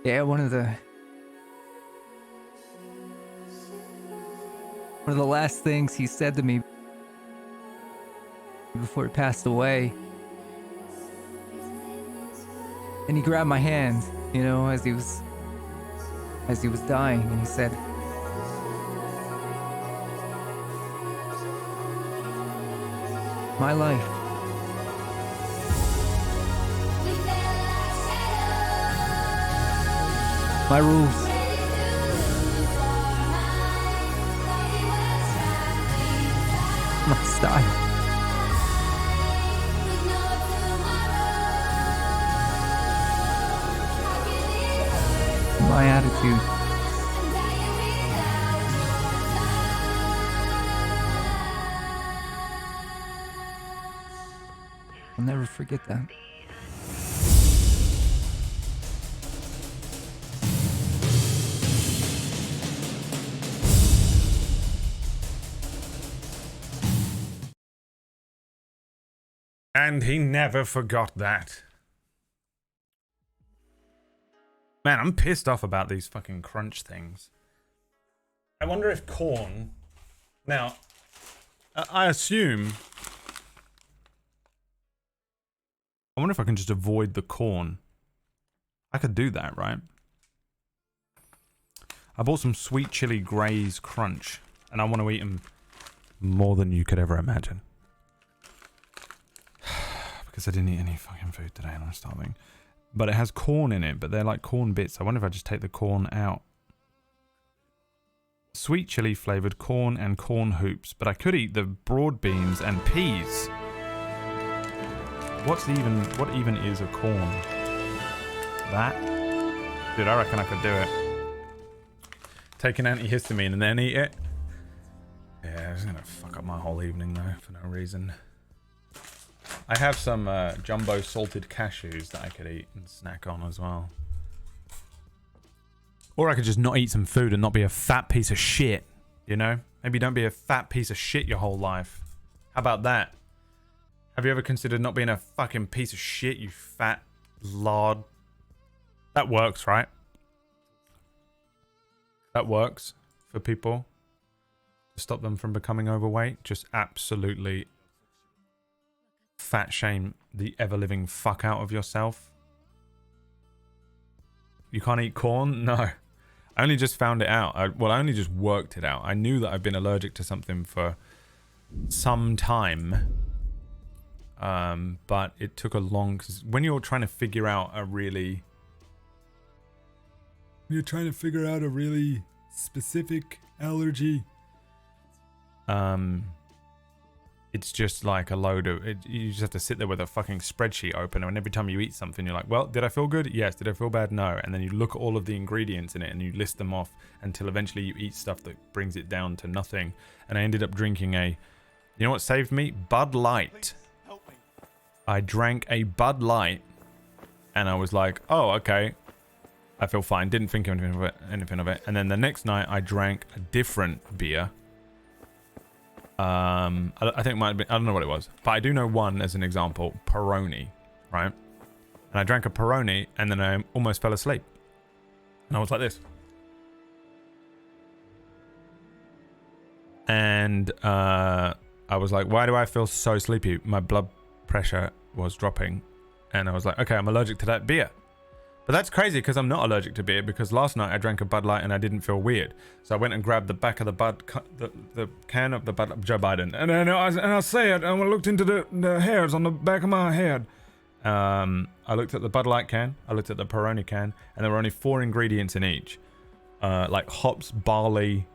Yeah, one of the last things he said to me before he passed away, and he grabbed my hand, you know, as he was dying, and he said, "My life, my rules, my style, my attitude." I'll never forget that. And he never forgot that. Man, I'm pissed off about these fucking crunch things. I wonder if corn... Now, I assume... I wonder if I can just avoid the corn. I could do that, right? I bought some sweet chili Graze Crunch, and I want to eat them more than you could ever imagine. Because I didn't eat any fucking food today and I'm starving. But it has corn in it, but they're like corn bits. I wonder if I just take the corn out. Sweet chili flavoured corn and corn hoops, but I could eat the broad beans and peas. What even is a corn? That? Dude, I reckon I could do it. Take an antihistamine and then eat it. Yeah, it's gonna fuck up my whole evening though, for no reason. I have some jumbo salted cashews that I could eat and snack on as well. Or I could just not eat some food and not be a fat piece of shit, you know? Maybe don't be a fat piece of shit your whole life. How about that? Have you ever considered not being a fucking piece of shit, you fat lard? That works, right? That works for people. To stop them from becoming overweight. Just absolutely fat shame the ever-living fuck out of yourself. You can't eat corn? No. I only just found it out. I only just worked it out. I knew that I've been allergic to something for some time. But it took a long... Cause when you're trying to figure out a really... You're trying to figure out a really specific allergy. It's just like a load of... you just have to sit there with a fucking spreadsheet open, and every time you eat something, you're like, well, did I feel good? Yes. Did I feel bad? No. And then you look at all of the ingredients in it, and you list them off until eventually you eat stuff that brings it down to nothing. And I ended up drinking a... You know what saved me? Bud Light. I drank a Bud Light, and I was like, oh, okay. I feel fine. Didn't think anything of it. And then the next night, I drank a different beer. I think it might have been, I don't know what it was, but I do know one as an example, Peroni, right? And I drank a Peroni and then I almost fell asleep. And I was like this. And I was like, why do I feel so sleepy? My blood pressure was dropping. And I was like, okay, I'm allergic to that beer. But that's crazy because I'm not allergic to beer, because last night I drank a Bud Light and I didn't feel weird. So I went and grabbed the back of the can of the Bud Joe Biden. And then I say it, and I looked into the hairs on the back of my head. I looked at the Bud Light can, I looked at the Peroni can, and there were only 4 ingredients in each. Like hops, barley,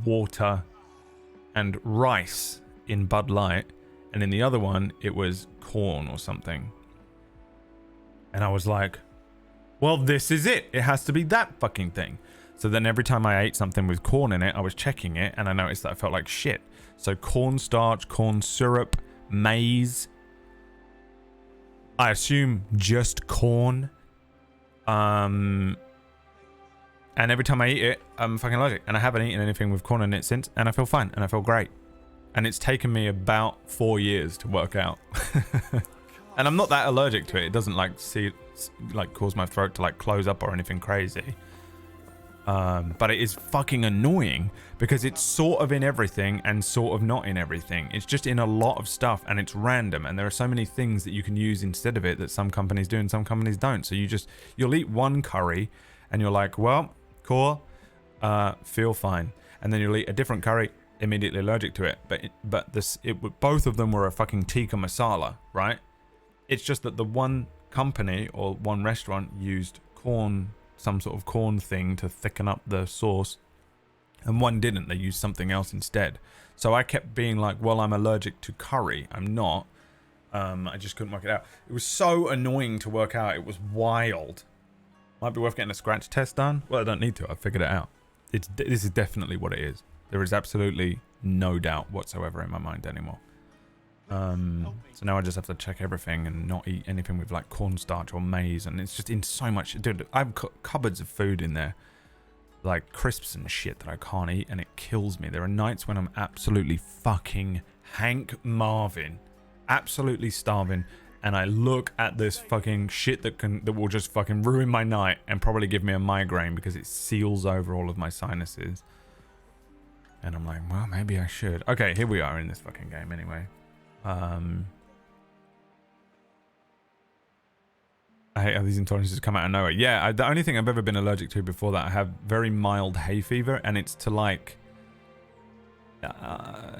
water, and rice in Bud Light. And in the other one, it was corn or something. And I was like... well, this is it. It has to be that fucking thing. So then every time I ate something with corn in it, I was checking it, and I noticed that I felt like shit. So cornstarch, corn syrup, maize. I assume just corn. And every time I eat it, I'm fucking allergic. And I haven't eaten anything with corn in it since, and I feel fine, and I feel great. And it's taken me about 4 years to work out. And I'm not that allergic to it. It doesn't like cause my throat to like close up or anything crazy. But it is fucking annoying because it's sort of in everything and sort of not in everything. It's just in a lot of stuff and it's random. And there are so many things that you can use instead of it that some companies do and some companies don't. So you'll eat one curry and you're like, well, cool, feel fine. And then you'll eat a different curry, immediately allergic to it. But both of them were a fucking tikka masala, right? It's just that the one company or one restaurant used some sort of corn thing to thicken up the sauce, and one didn't. They used something else instead. So I kept being like, well, I'm allergic to curry. I'm not. I just couldn't work it out. It was so annoying to work out. It was wild. Might be worth getting a scratch test done. Well, I don't need to. I figured it out. This is definitely what it is. There is absolutely no doubt whatsoever in my mind anymore. So now I just have to check everything and not eat anything with like cornstarch or maize, and it's just in so much. Dude, I have cupboards of food in there, like crisps and shit that I can't eat, and it kills me. There are nights when I'm absolutely fucking Hank Marvin, absolutely starving, and I look at this fucking shit that will just fucking ruin my night and probably give me a migraine because it seals over all of my sinuses. And I'm like, well, maybe I should. Okay, here we are in this fucking game anyway. I hate how these intolerances come out of nowhere. Yeah, the only thing I've ever been allergic to before that, I have very mild hay fever, and it's to like,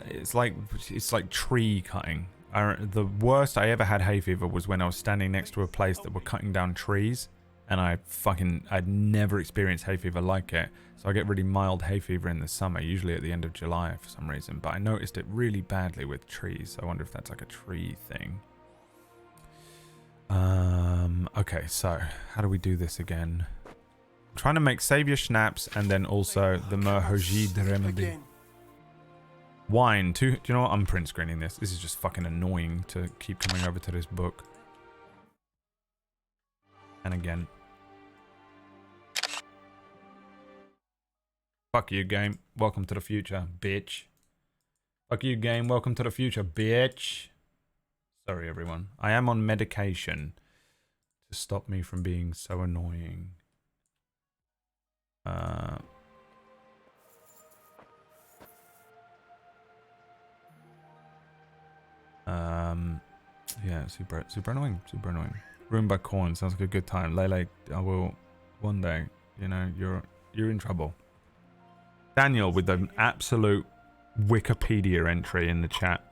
it's like tree cutting. The worst I ever had hay fever was when I was standing next to a place that were cutting down trees, and I'd never experienced hay fever like it. So I get really mild hay fever in the summer, usually at the end of July for some reason. But I noticed it really badly with trees. So I wonder if that's like a tree thing. Okay, so how do we do this again? I'm trying to make Savior Schnapps and then also the Merhojid Remedy. Wine. Do you know what? I'm print screening this. This is just fucking annoying to keep coming over to this book. And again. Fuck you, game. Welcome to the future, bitch. Fuck you, game. Welcome to the future, bitch. Sorry, everyone. I am on medication to stop me from being so annoying. Yeah, super annoying. Super annoying. Ruined by corn. Sounds like a good time. Lele, I will one day. You know, you're in trouble. Daniel with an absolute Wikipedia entry in the chat.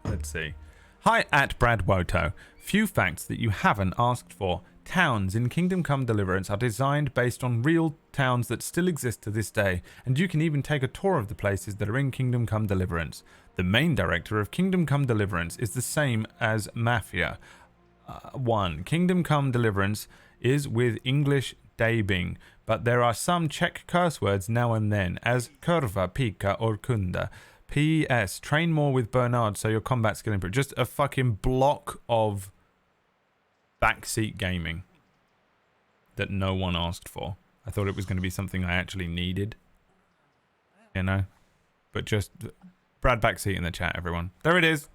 Let's see. Hi at Brad Woto. Few facts that you haven't asked for. Towns in Kingdom Come Deliverance are designed based on real towns that still exist to this day, and you can even take a tour of the places that are in Kingdom Come Deliverance. The main director of Kingdom Come Deliverance is the same as Mafia 1. Kingdom Come Deliverance is with English dabbing, but there are some Czech curse words now and then, as kurva, pika, or kunda. P.S. Train more with Bernard so your combat skill improves. Just a fucking block of backseat gaming that no one asked for. I thought it was going to be something I actually needed. You know? But just... Brad backseat in the chat, everyone. There it is.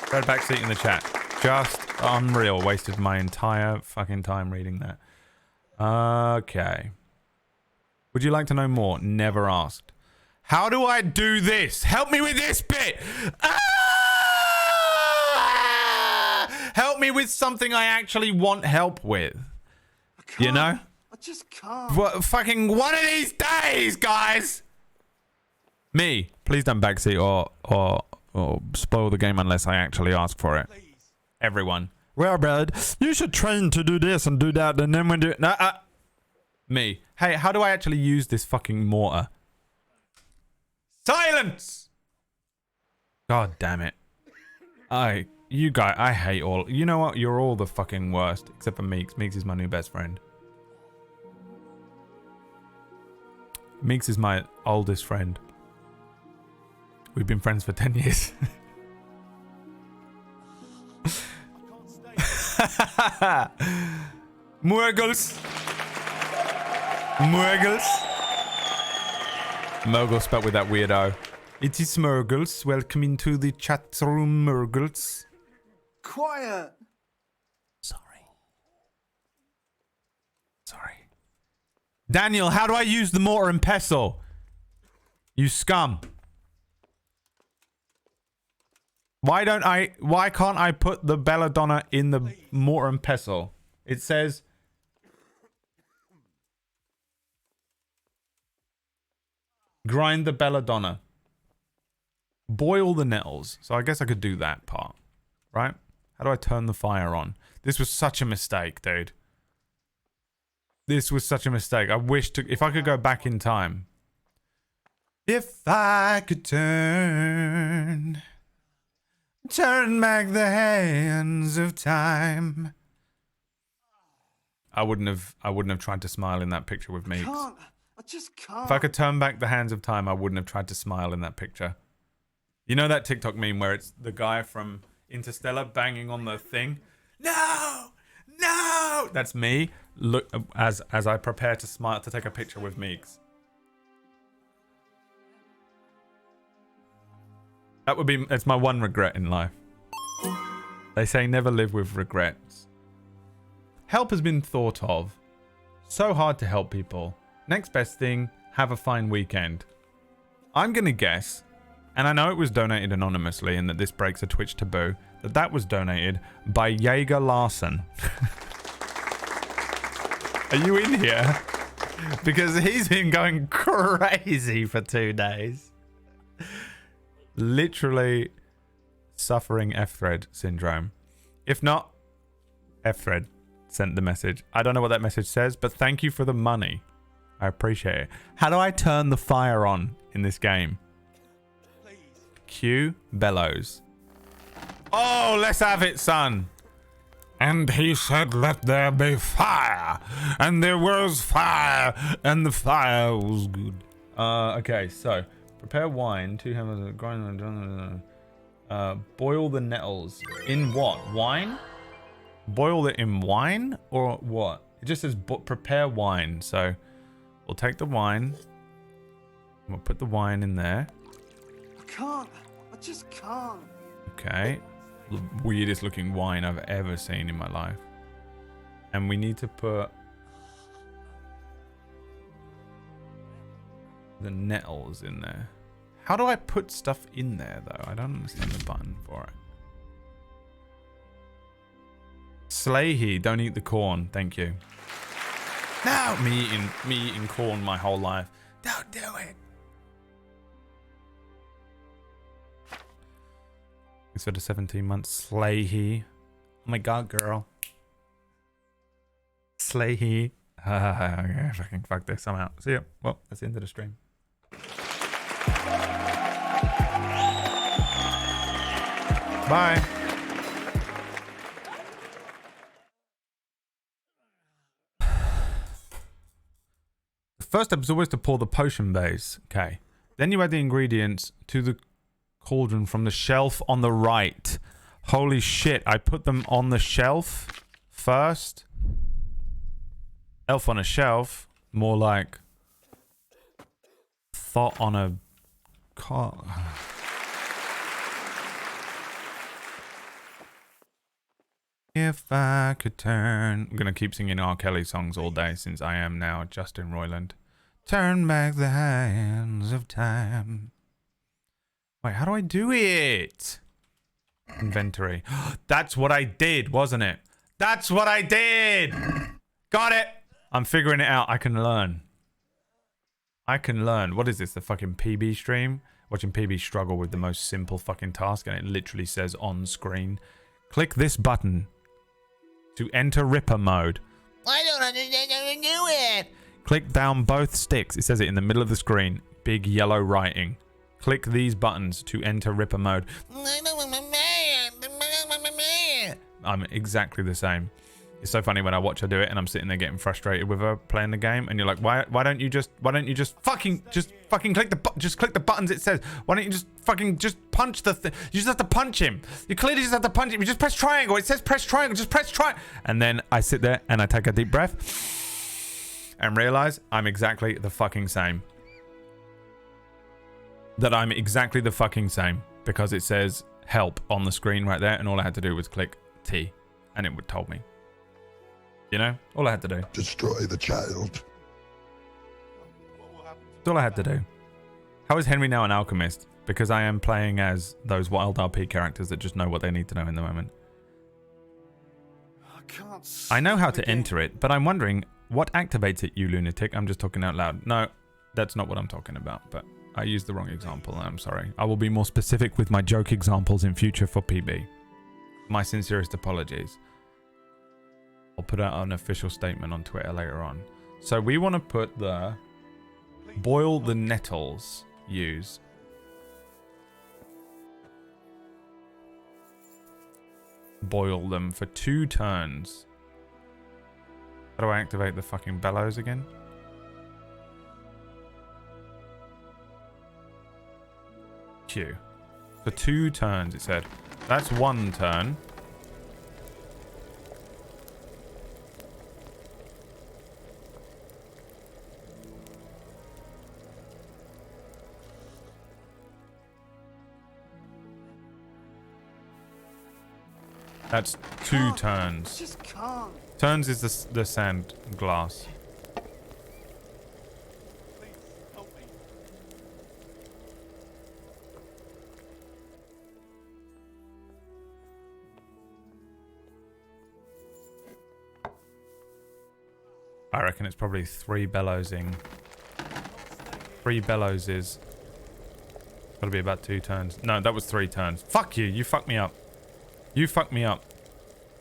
Brad backseat in the chat. Just unreal. Wasted my entire fucking time reading that. Okay. Would you like to know more? Never asked. How do I do this? Help me with this bit. Help me with something I actually want help with. You know? I just can't. What, fucking one of these days, guys. Me, please don't backseat or spoil the game unless I actually ask for it. Please. Everyone. Well, Brad, you should train to do this and do that, and then when do... No, me. Hey, how do I actually use this fucking mortar? Silence! God damn it. You guys, I hate all... You know what? You're all the fucking worst. Except for Meeks. Meeks is my new best friend. Meeks is my oldest friend. We've been friends for 10 years. Murgles. Murgles. Murgle spelled with that weirdo. It is Murgles. Welcome into the chat room, Murgles. Quiet. Sorry. Daniel, how do I use the mortar and pestle? You scum. Why can't I put the belladonna in the mortar and pestle? It says grind the belladonna. Boil the nettles. So I guess I could do that part. Right? How do I turn the fire on? This was such a mistake, dude. This was such a mistake. I wish if I could go back in time. If I could turn back the hands of time. I wouldn't have tried to smile in that picture with me. I just can't. If I could turn back the hands of time, I wouldn't have tried to smile in that picture. You know that TikTok meme where it's the guy from Interstellar banging on the thing? No! That's me. Look, as I prepare to smile, to take a picture with Meeks. It's my one regret in life. They say never live with regrets. Help has been thought of. So hard to help people. Next best thing, have a fine weekend. I'm gonna guess, and I know it was donated anonymously and that this breaks a Twitch taboo, that was donated by Jaeger Larson. Are you in here? Because he's been going crazy for 2 days. Literally suffering F-thread syndrome. If not, F-thread sent the message. I don't know what that message says, but thank you for the money. I appreciate it. How do I turn the fire on in this game? Please. Q bellows. Oh, let's have it, son. And he said, let there be fire. And there was fire. And the fire was good. Okay, so prepare wine. 2 hammers, grind. Boil the nettles. In what? Wine? Boil it in wine or what? It just says prepare wine. So we'll take the wine. We'll put the wine in there. I can't. I just can't. Okay. The weirdest looking wine I've ever seen in my life. And we need to put the nettles in there. How do I put stuff in there though? I don't understand the button for it. Slahy, don't eat the corn. Thank you. No, me eating corn my whole life. Don't do it. Thanks for the 17 months, Slahy. Oh my god, girl. Slahy. Okay, fuck this. I'm out. See ya. Well, that's the end of the stream. Bye. The first step is always to pour the potion base. Okay. Then you add the ingredients to the cauldron from the shelf on the right. Holy shit, I put them on the shelf first. Elf on a shelf. More like thought on a car. If I could turn... I'm gonna keep singing R. Kelly songs all day since I am now Justin Roiland. Turn back the hands of time. Wait, how do I do it? Inventory. That's what I did, wasn't it? That's what I did! Got it! I'm figuring it out. I can learn. I can learn. What is this? The fucking PB stream? Watching PB struggle with the most simple fucking task and it literally says on screen. Click this button to enter Ripper mode. I don't understand how to do it. Click down both sticks. It says it in the middle of the screen. Big yellow writing. Click these buttons to enter Ripper mode. I'm exactly the same. It's so funny when I watch her do it and I'm sitting there getting frustrated with her playing the game and you're like, why don't you just fucking click the buttons it says. Why don't you just punch the thing? You just have to punch him. You clearly just have to punch him. You just press triangle. It says press triangle. Just press triangle. And then I sit there and I take a deep breath and realize I'm exactly the fucking same. that I'm exactly the fucking same because it says help on the screen right there, and all I had to do was click T, and it would told me. You know, all I had to do. Destroy the child. That's all I had to do. How is Henry now an alchemist? Because I am playing as those wild RP characters that just know what they need to know in the moment. I can't. I know how to again. enter it, but I'm wondering what activates it, you lunatic. I'm just talking out loud. No, that's not what I'm talking about, but I used the wrong example. I'm sorry. I will be more specific with my joke examples in future for PB. My sincerest apologies. I'll put out an official statement on Twitter later on. So we want to put the boil the nettles use. Boil them for 2 turns. How do I activate the fucking bellows again? Q. For 2 turns, it said. That's 1 turn. That's 2 turns. I just can't. Turns is the sand glass. Please help me. I reckon it's probably 3 bellowsing. 3 bellows is gotta be about 2 turns. No, that was 3 turns. Fuck you. You fucked me up. You fucked me up.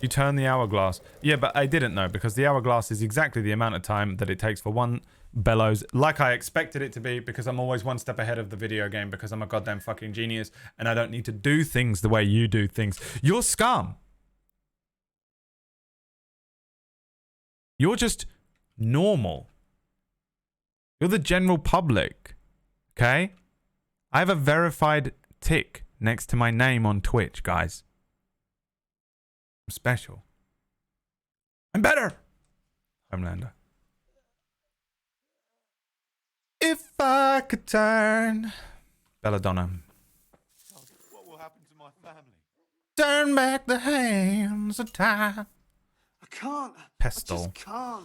You turn the hourglass. Yeah, but I didn't know because the hourglass is exactly the amount of time that it takes for 1 bellows, like I expected it to be, because I'm always 1 step ahead of the video game because I'm a goddamn fucking genius and I don't need to do things the way you do things. You're scum. You're just normal. You're the general public. Okay? I have a verified tick next to my name on Twitch, guys. I'm special. I'm better. Homelander. If I could turn. Belladonna. What will happen to my family? Turn back the hands of time. I can't. Pestle. I just can't.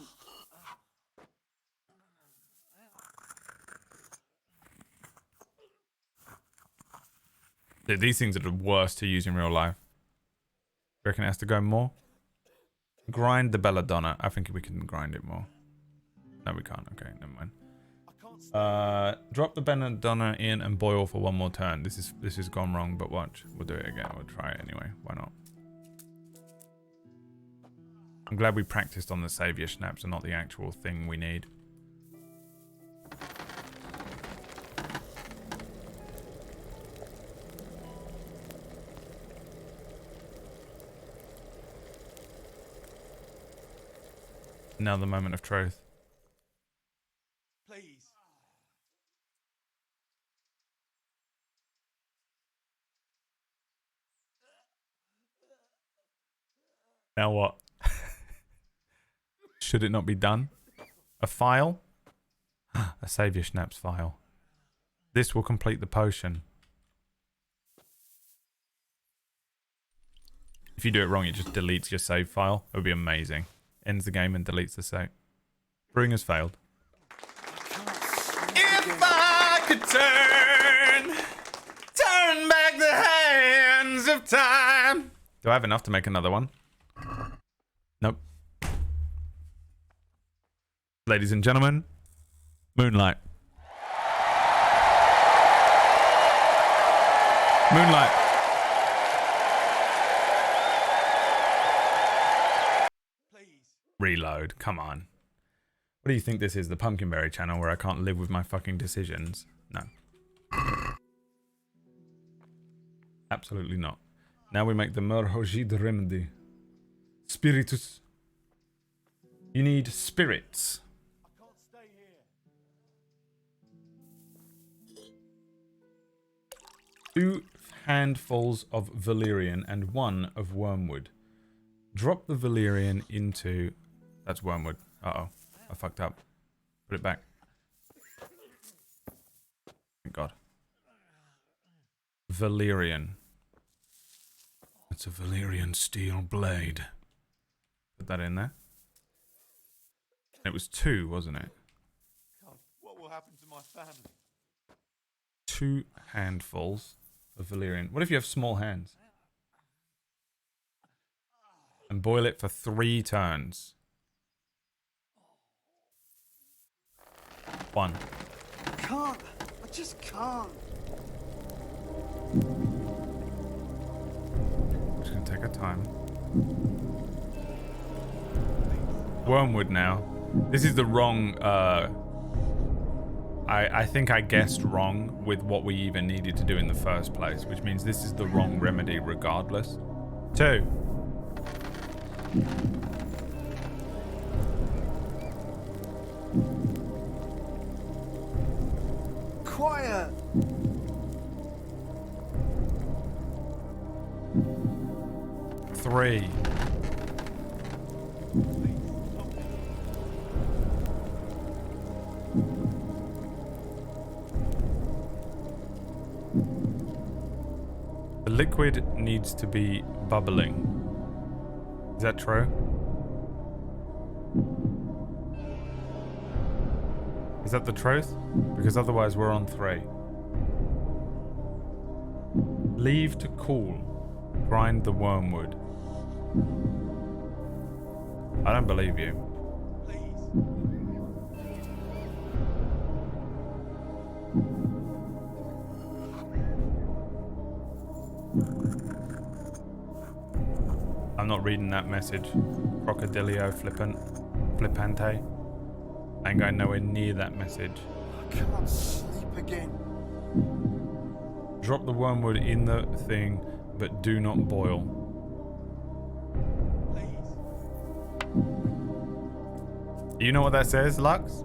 Dude, these things are the worst to use in real life. You reckon it has to go more? Grind the belladonna. I think we can grind it more. No, we can't. Okay, never mind. Drop the belladonna in and boil for 1 more turn. This is gone wrong, but watch. We'll do it again. We'll try it anyway. Why not? I'm glad we practiced on the savior snaps and not the actual thing we need. Now the moment of truth. Please. Now what? Should it not be done? A file? A savior snaps file. This will complete the potion. If you do it wrong, it just deletes your save file. It would be amazing. Ends the game and deletes the save. Brewing has failed. If I could turn back the hands of time. Do I have enough to make another one? Nope. Ladies and gentlemen, Moonlight. Moonlight. Reload. Come on. What do you think this is? The Pumpkinberry channel where I can't live with my fucking decisions? No. Absolutely not. Now we make the Merhojid remedy. Spiritus. You need spirits. I can't stay here. 2 handfuls of valerian and 1 of wormwood. Drop the valerian into... That's wormwood. Uh-oh. I fucked up. Put it back. Thank God. Valyrian. It's a Valyrian steel blade. Put that in there. It was 2, wasn't it? God, what will happen to my family? 2 handfuls of Valyrian. What if you have small hands? And boil it for 3 turns. 1. I can't. I just can't. Just gonna take our time. Wormwood now. This is the wrong, I think I guessed wrong with what we even needed to do in the first place, which means this is the wrong remedy regardless. 2. Quiet. 3. The liquid needs to be bubbling. Is that true? Is that the truth? Because otherwise we're on 3. Leave to cool. Grind the wormwood. I don't believe you. I'm not reading that message. Crocodilio flippante. I ain't going nowhere near that message. I can't sleep again. Drop the wormwood in the thing, but do not boil. You know what that says, Lux?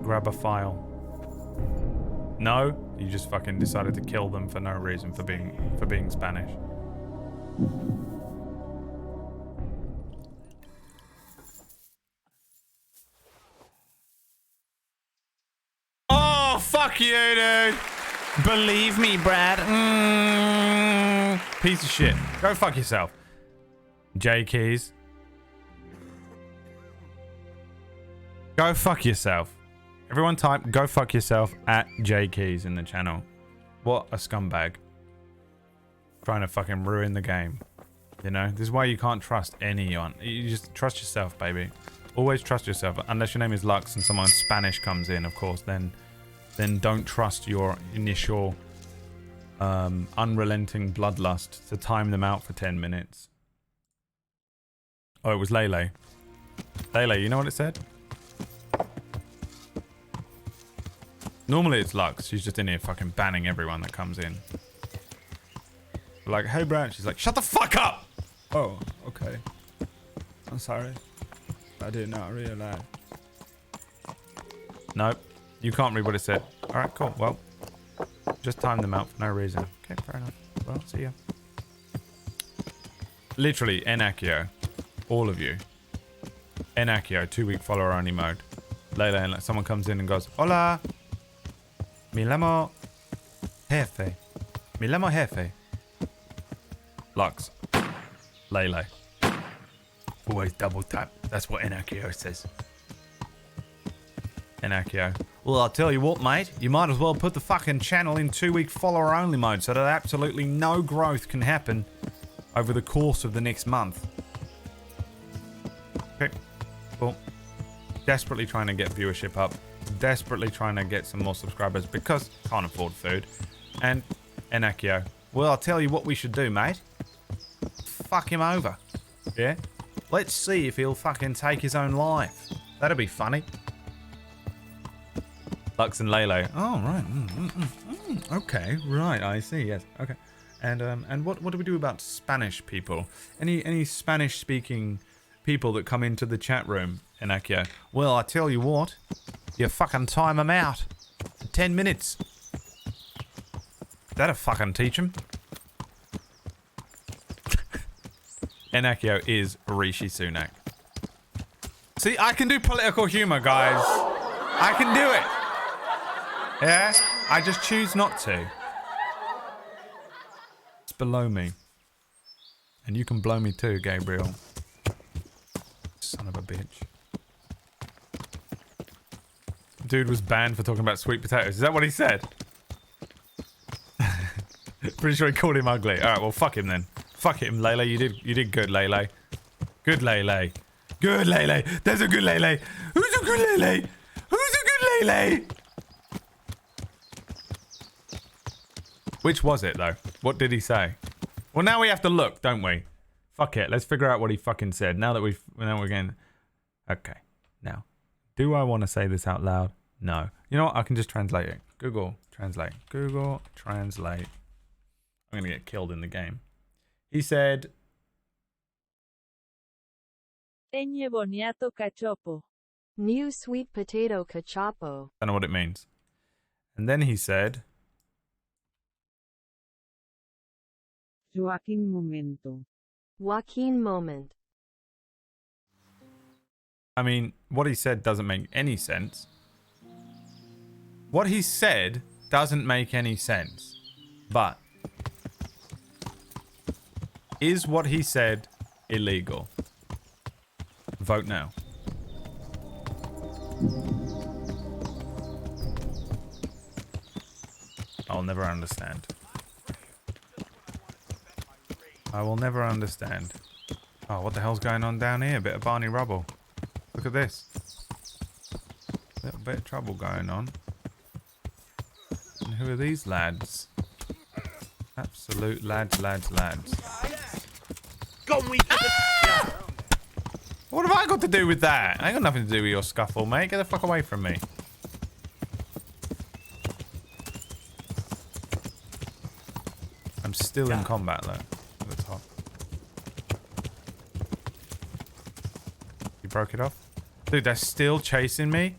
Grab a file. No, you just fucking decided to kill them for no reason, for being Spanish. Oh, fuck you, dude. Believe me, Brad. Piece of shit. Go fuck yourself. J Keys. Go fuck yourself. Everyone type go fuck yourself at J Keys in the channel. What a scumbag. Trying to fucking ruin the game. You know, this is why you can't trust anyone. You just trust yourself, baby. Always trust yourself. Unless your name is Lux and someone Spanish comes in, of course, then don't trust your initial unrelenting bloodlust to time them out for 10 minutes. Oh, it was Lele. Lele, you know what it said? Normally it's Lux. She's just in here fucking banning everyone that comes in. Like, hey, Brad. She's like, shut the fuck up! Oh, okay. I'm sorry. I did not realize. Nope. You can't read what it said. Alright, cool. Well, just time them out for no reason. Okay, fair enough. Well, see ya. Literally, Enakio. All of you. Enakio, 2-week follower only mode. Later, and like someone comes in and goes, hola. Mi llamo Jefe. Mi llamo Jefe. Lux. Lele. Always double tap. That's what Enakio says. Enakio. Well, I'll tell you what, mate. You might as well put the fucking channel in 2-week follower only mode so that absolutely no growth can happen over the course of the next month. Okay. Cool. Desperately trying to get viewership up. Desperately trying to get some more subscribers because can't afford food. And Enakio. Well, I'll tell you what we should do, mate. Fuck him over. Yeah? Let's see if he'll fucking take his own life. That'd be funny. Lux and Lele. Oh, right. Okay, right. I see. Yes. Okay. And what do we do about Spanish people? Any Spanish-speaking people that come into the chat room, Enakio? Well, I tell you what. You fucking time them out. 10 minutes. That'll fucking teach him. Enakio is Rishi Sunak. See, I can do political humor, guys. I can do it. Yeah? I just choose not to. It's below me. And you can blow me too, Gabriel. Son of a bitch. Dude was banned for talking about sweet potatoes. Is that what he said? Pretty sure he called him ugly. Alright, well fuck him then. Fuck him, Lele. You did good, Lele. Good Lele. Good Lele. There's a good Lele. Who's a good Lele? Who's a good Lele? Which was it though? What did he say? Well, now we have to look, don't we? Fuck it. Let's figure out what he fucking said. Now that we're getting... Okay. Now, do I want to say this out loud? No. You know what? I can just translate it. Google Translate. Google Translate. I'm going to get killed in the game. He said... boniato cachopo. New sweet potato cachopo. I don't know what it means. And then he said... Joaquin momento. Joaquin moment. I mean, what he said doesn't make any sense. What he said doesn't make any sense. But... is what he said illegal? Vote now. I'll never understand. I will never understand. Oh, what the hell's going on down here? A bit of Barney Rubble. Look at this. Little bit of trouble going on. And who are these lads? Absolute lads. What have I got to do with that? I ain't got nothing to do with your scuffle, mate. Get the fuck away from me. I'm still in combat, though. At the top. You broke it off? Dude, they're still chasing me?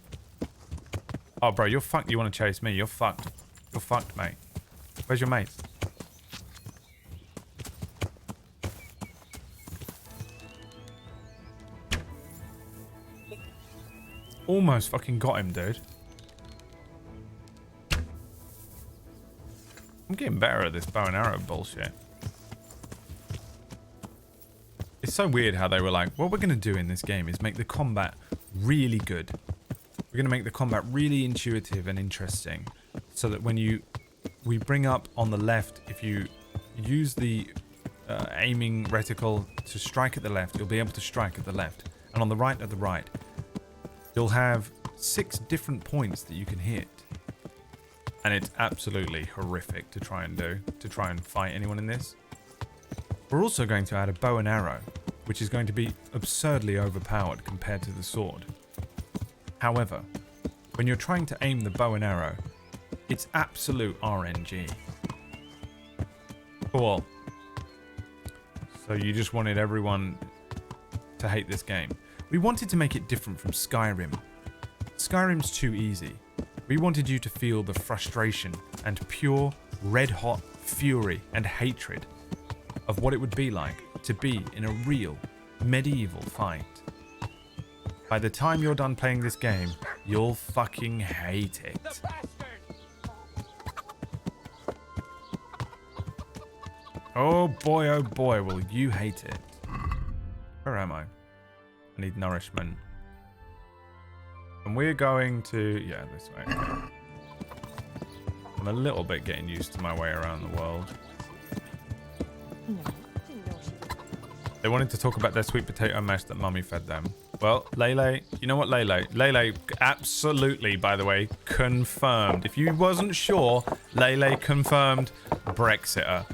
Oh, bro, you're fucked. You want to chase me? You're fucked. You're fucked, mate. Where's your mate? Almost fucking got him, dude. I'm getting better at this bow and arrow bullshit. It's so weird how they were like, what we're going to do in this game is make the combat really good. We're going to make the combat really intuitive and interesting. So that when we bring up on the left, if you use the aiming reticle to strike at the left, you'll be able to strike at the left. And on the right at the right. You'll have 6 different points that you can hit. And it's absolutely horrific to try and do, to try and fight anyone in this. We're also going to add a bow and arrow, which is going to be absurdly overpowered compared to the sword. However, when you're trying to aim the bow and arrow, it's absolute RNG. Cool. So you just wanted everyone to hate this game. We wanted to make it different from Skyrim. Skyrim's too easy. We wanted you to feel the frustration and pure, red-hot fury and hatred of what it would be like to be in a real, medieval fight. By the time you're done playing this game, you'll fucking hate it. Oh boy, will you hate it. Where am I? I need nourishment. And we're going to... yeah, this way. I'm a little bit getting used to my way around the world. They wanted to talk about their sweet potato mash that Mummy fed them. Well, Lele, you know what, Lele? Lele absolutely, by the way, confirmed. If you wasn't sure, Lele confirmed Brexiter.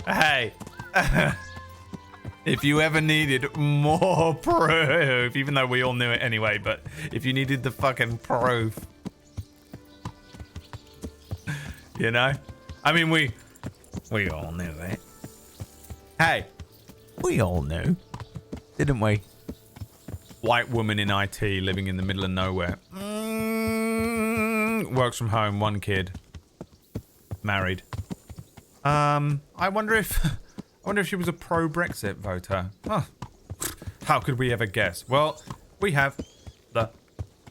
Hey! If you ever needed more proof, even though we all knew it anyway, but if you needed the fucking proof, you know? I mean, we all knew it. Hey, we all knew, didn't we? White woman in IT living in the middle of nowhere. Works from home, 1 kid. Married. I wonder if she was a pro-Brexit voter. Huh. How could we ever guess? Well, we have the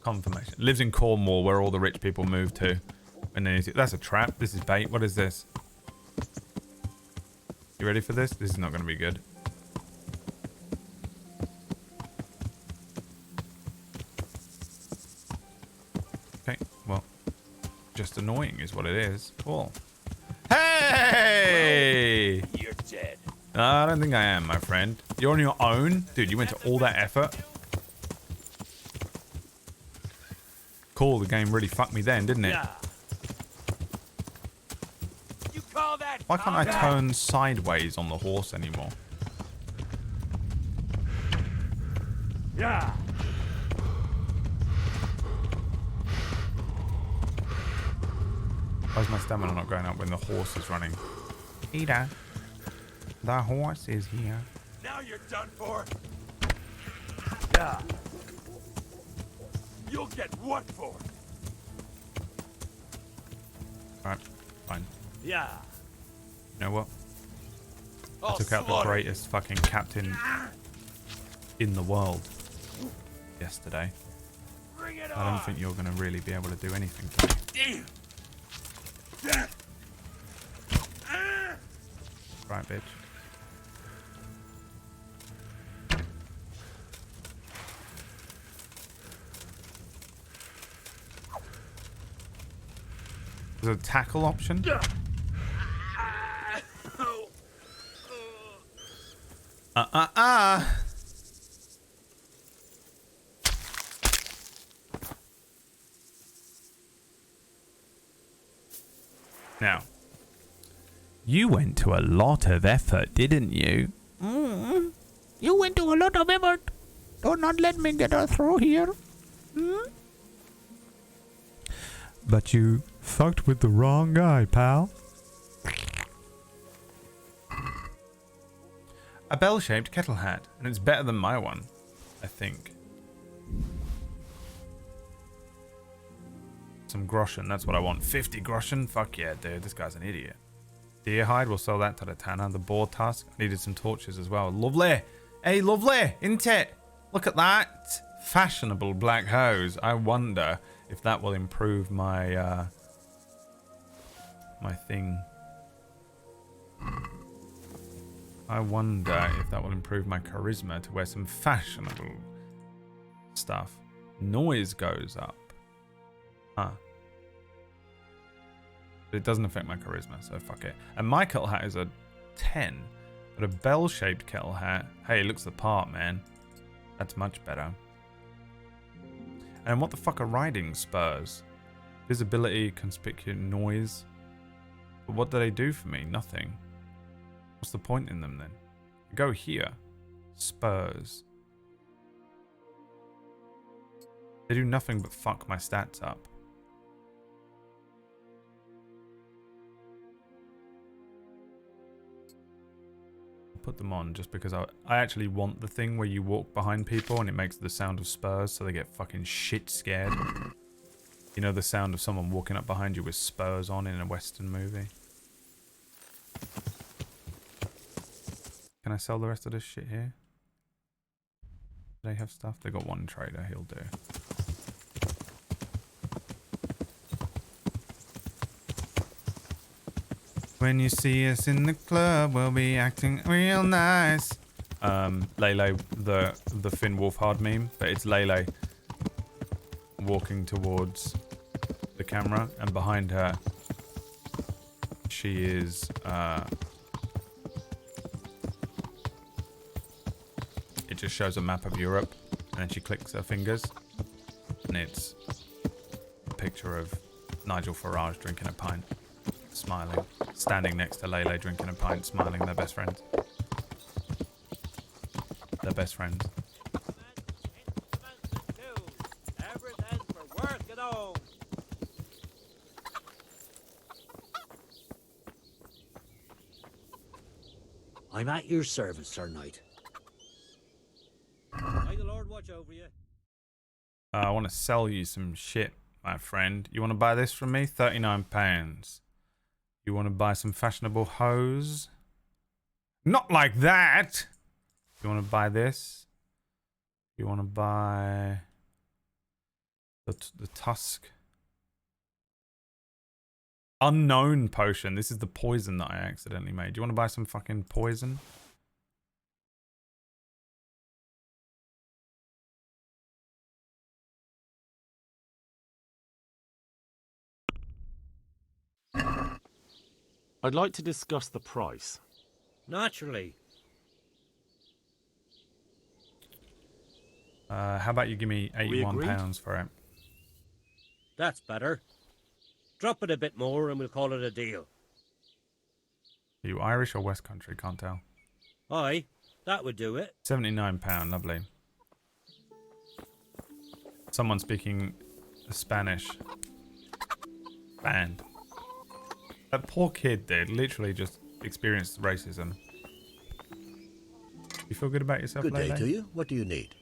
confirmation. Lives in Cornwall, where all the rich people move to. And then that's a trap. This is bait. What is this? You ready for this? This is not going to be good. Okay, well, just annoying is what it is. Cool. Hey! Well, you're dead. I don't think I am, my friend. You're on your own? Dude, you went to all that effort? Cool, the game really fucked me then, didn't it? Yeah. You call that Why can't I combat? turn sideways on the horse anymore? Yeah. Why is my stamina not going up when the horse is running? Peter, the horse is here. Now you're done for. Yeah. You'll get what for? Alright, fine. Yeah. You know what? I I'll took out the slaughter greatest fucking captain in the world yesterday. Bring it I on. don't think you're going to really be able to do anything to me. Damn. Right, bitch. There's a tackle option? Uh. Now, you went to a lot of effort, didn't you? You went to a lot of effort. Do not let me get her through here. But you fucked with the wrong guy, pal. A bell-shaped kettle hat, and it's better than my one, I think. Some groschen, that's what I want. 50 groschen? Fuck yeah, dude, this guy's an idiot. Deer hide, we'll sell that to the tanner. The boar tusk, needed some torches as well. Lovely! Hey, lovely, isn't it? Look at that! Fashionable black hose. I wonder if that will improve my, my thing. I wonder if that will improve my charisma to wear some fashionable stuff. Noise goes up. Huh. But it doesn't affect my charisma, so fuck it. And my kettle hat is a 10. But a bell-shaped kettle hat, hey, it looks the part, man. That's much better. And what the fuck are riding spurs? Visibility, conspicuous noise. But what do they do for me? Nothing. What's the point in them then? Go here. Spurs. They do nothing but fuck my stats up. Put them on just because I actually want the thing where you walk behind people and it makes the sound of spurs so they get fucking shit scared. You know the sound of someone walking up behind you with spurs on in a Western movie? Can I sell the rest of this shit here? Do they have stuff? They got one trader, he'll do. When you see us in the club, we'll be acting real nice. Lele, the Finn Wolfhard meme, but it's Lele walking towards the camera, and behind her, she is, it just shows a map of Europe, and then she clicks her fingers, and it's a picture of Nigel Farage drinking a pint, smiling, standing next to Lele drinking a pint, smiling. They're best friends. They're best friends. Everything for work and home. I'm at your service, Sir Knight. May the Lord watch over you. I want to sell you some shit, my friend. You want to buy this from me? £39. You want to buy some fashionable hose? Not like that! You want to buy this? You want to buy the tusk? Unknown potion. This is the poison that I accidentally made. Do you want to buy some fucking poison? I'd like to discuss the price. Naturally. How about you give me £81 for it? That's better. Drop it a bit more and we'll call it a deal. Are you Irish or West Country? Can't tell. Aye, that would do it. £79, lovely. Someone speaking Spanish. Banned. That poor kid, dude, literally just experienced racism. You feel good about yourself, Good day Lele? to you. What do you need?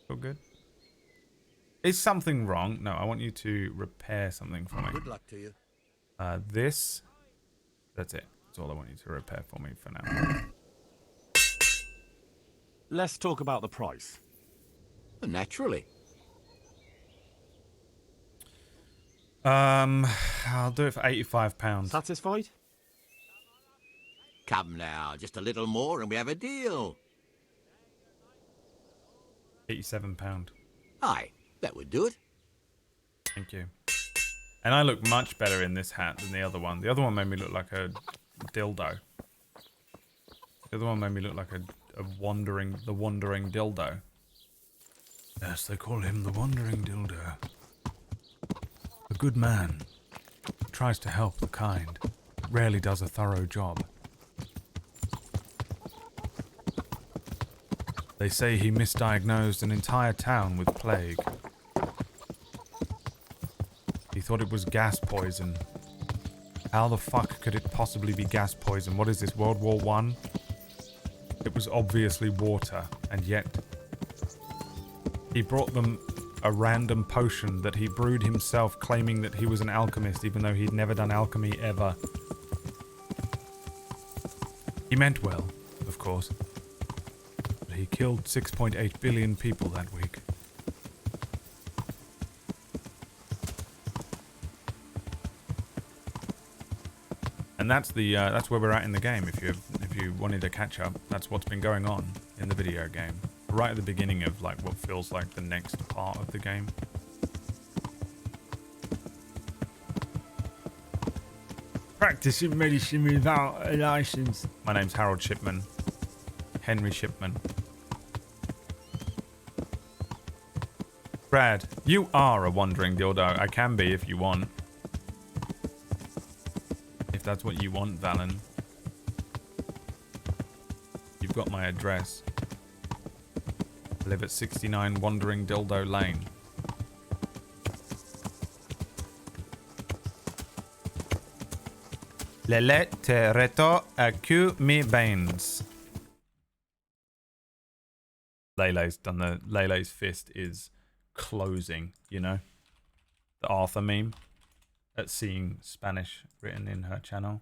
Feel good? Is something wrong? No, I want you to repair something for me. Good luck to you. This. That's it. That's all I want you to repair for me for now. Let's talk about the price. Naturally. I'll do it for £85. Satisfied? Come now, just a little more and we have a deal. £87. Aye, that would do it. Thank you. And I look much better in this hat than the other one. The other one made me look like a dildo. The other one made me look like the wandering dildo. Yes, they call him the wandering dildo. A good man. Tries to help the kind. Rarely does a thorough job. They say he misdiagnosed an entire town with plague. He thought it was gas poison. How the fuck could it possibly be gas poison? What is this, World War I? It was obviously water, and yet he brought them a random potion that he brewed himself, claiming that he was an alchemist, even though he'd never done alchemy ever. He meant well, of course. But he killed 6.8 billion people that week. And that's where we're at in the game. If you wanted to catch up, that's what's been going on in the video game. Right at the beginning of like what feels like the next part of the game. Practicing medicine without a license. My name's Harold Shipman. Henry Shipman. Brad, you are a wandering dildo. I can be if you want. If that's what you want, Valen. You've got my address. I live at 69 Wandering Dildo Lane. Lele te reto a que mi bains. Lele's fist is closing, you know? The Arthur meme. At seeing Spanish written in her channel.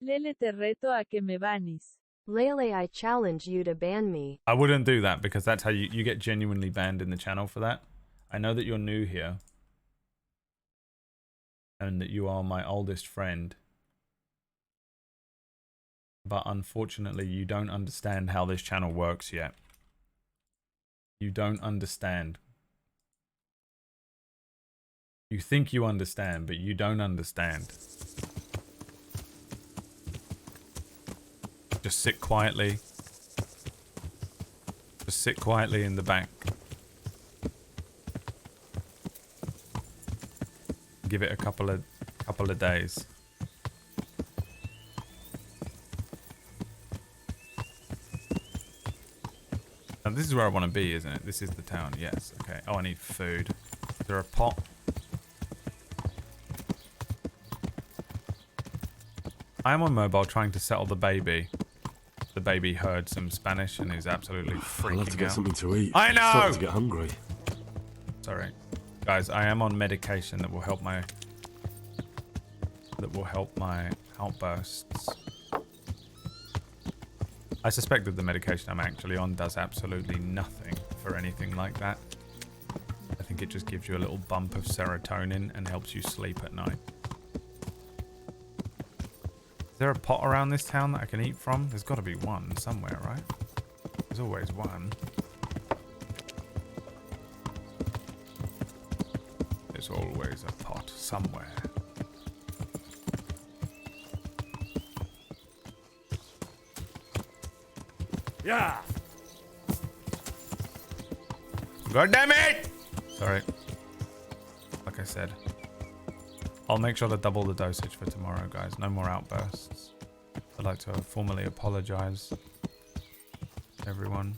Lele te reto a que me banis. Lele, I challenge you to ban me. I wouldn't do that because that's how you get genuinely banned in the channel for that. I know that you're new here. And that you are my oldest friend. But unfortunately, you don't understand how this channel works yet. You don't understand. You think you understand, but you don't understand. Just sit quietly. Just sit quietly in the back. Give it a couple of days. Now this is where I want to be, isn't it? This is the town. Yes. Okay. Oh, I need food. Is there a pot? I am on mobile trying to settle the baby. The baby heard some Spanish and is absolutely freaking I'll have to get out. something to eat. I know! Starting to get hungry. Sorry. Guys, I am on medication that will help my outbursts. I suspect that the medication I'm actually on does absolutely nothing for anything like that. I think think it just gives you a little bump of serotonin and helps you sleep at night. Is there a pot around this town that I can eat from? There's got to be one somewhere, right? There's always one. There's always a pot somewhere. Yeah. God damn it! Sorry. Like I said, I'll make sure to double the dosage for tomorrow, guys. No more outbursts. I'd like to formally apologize to everyone.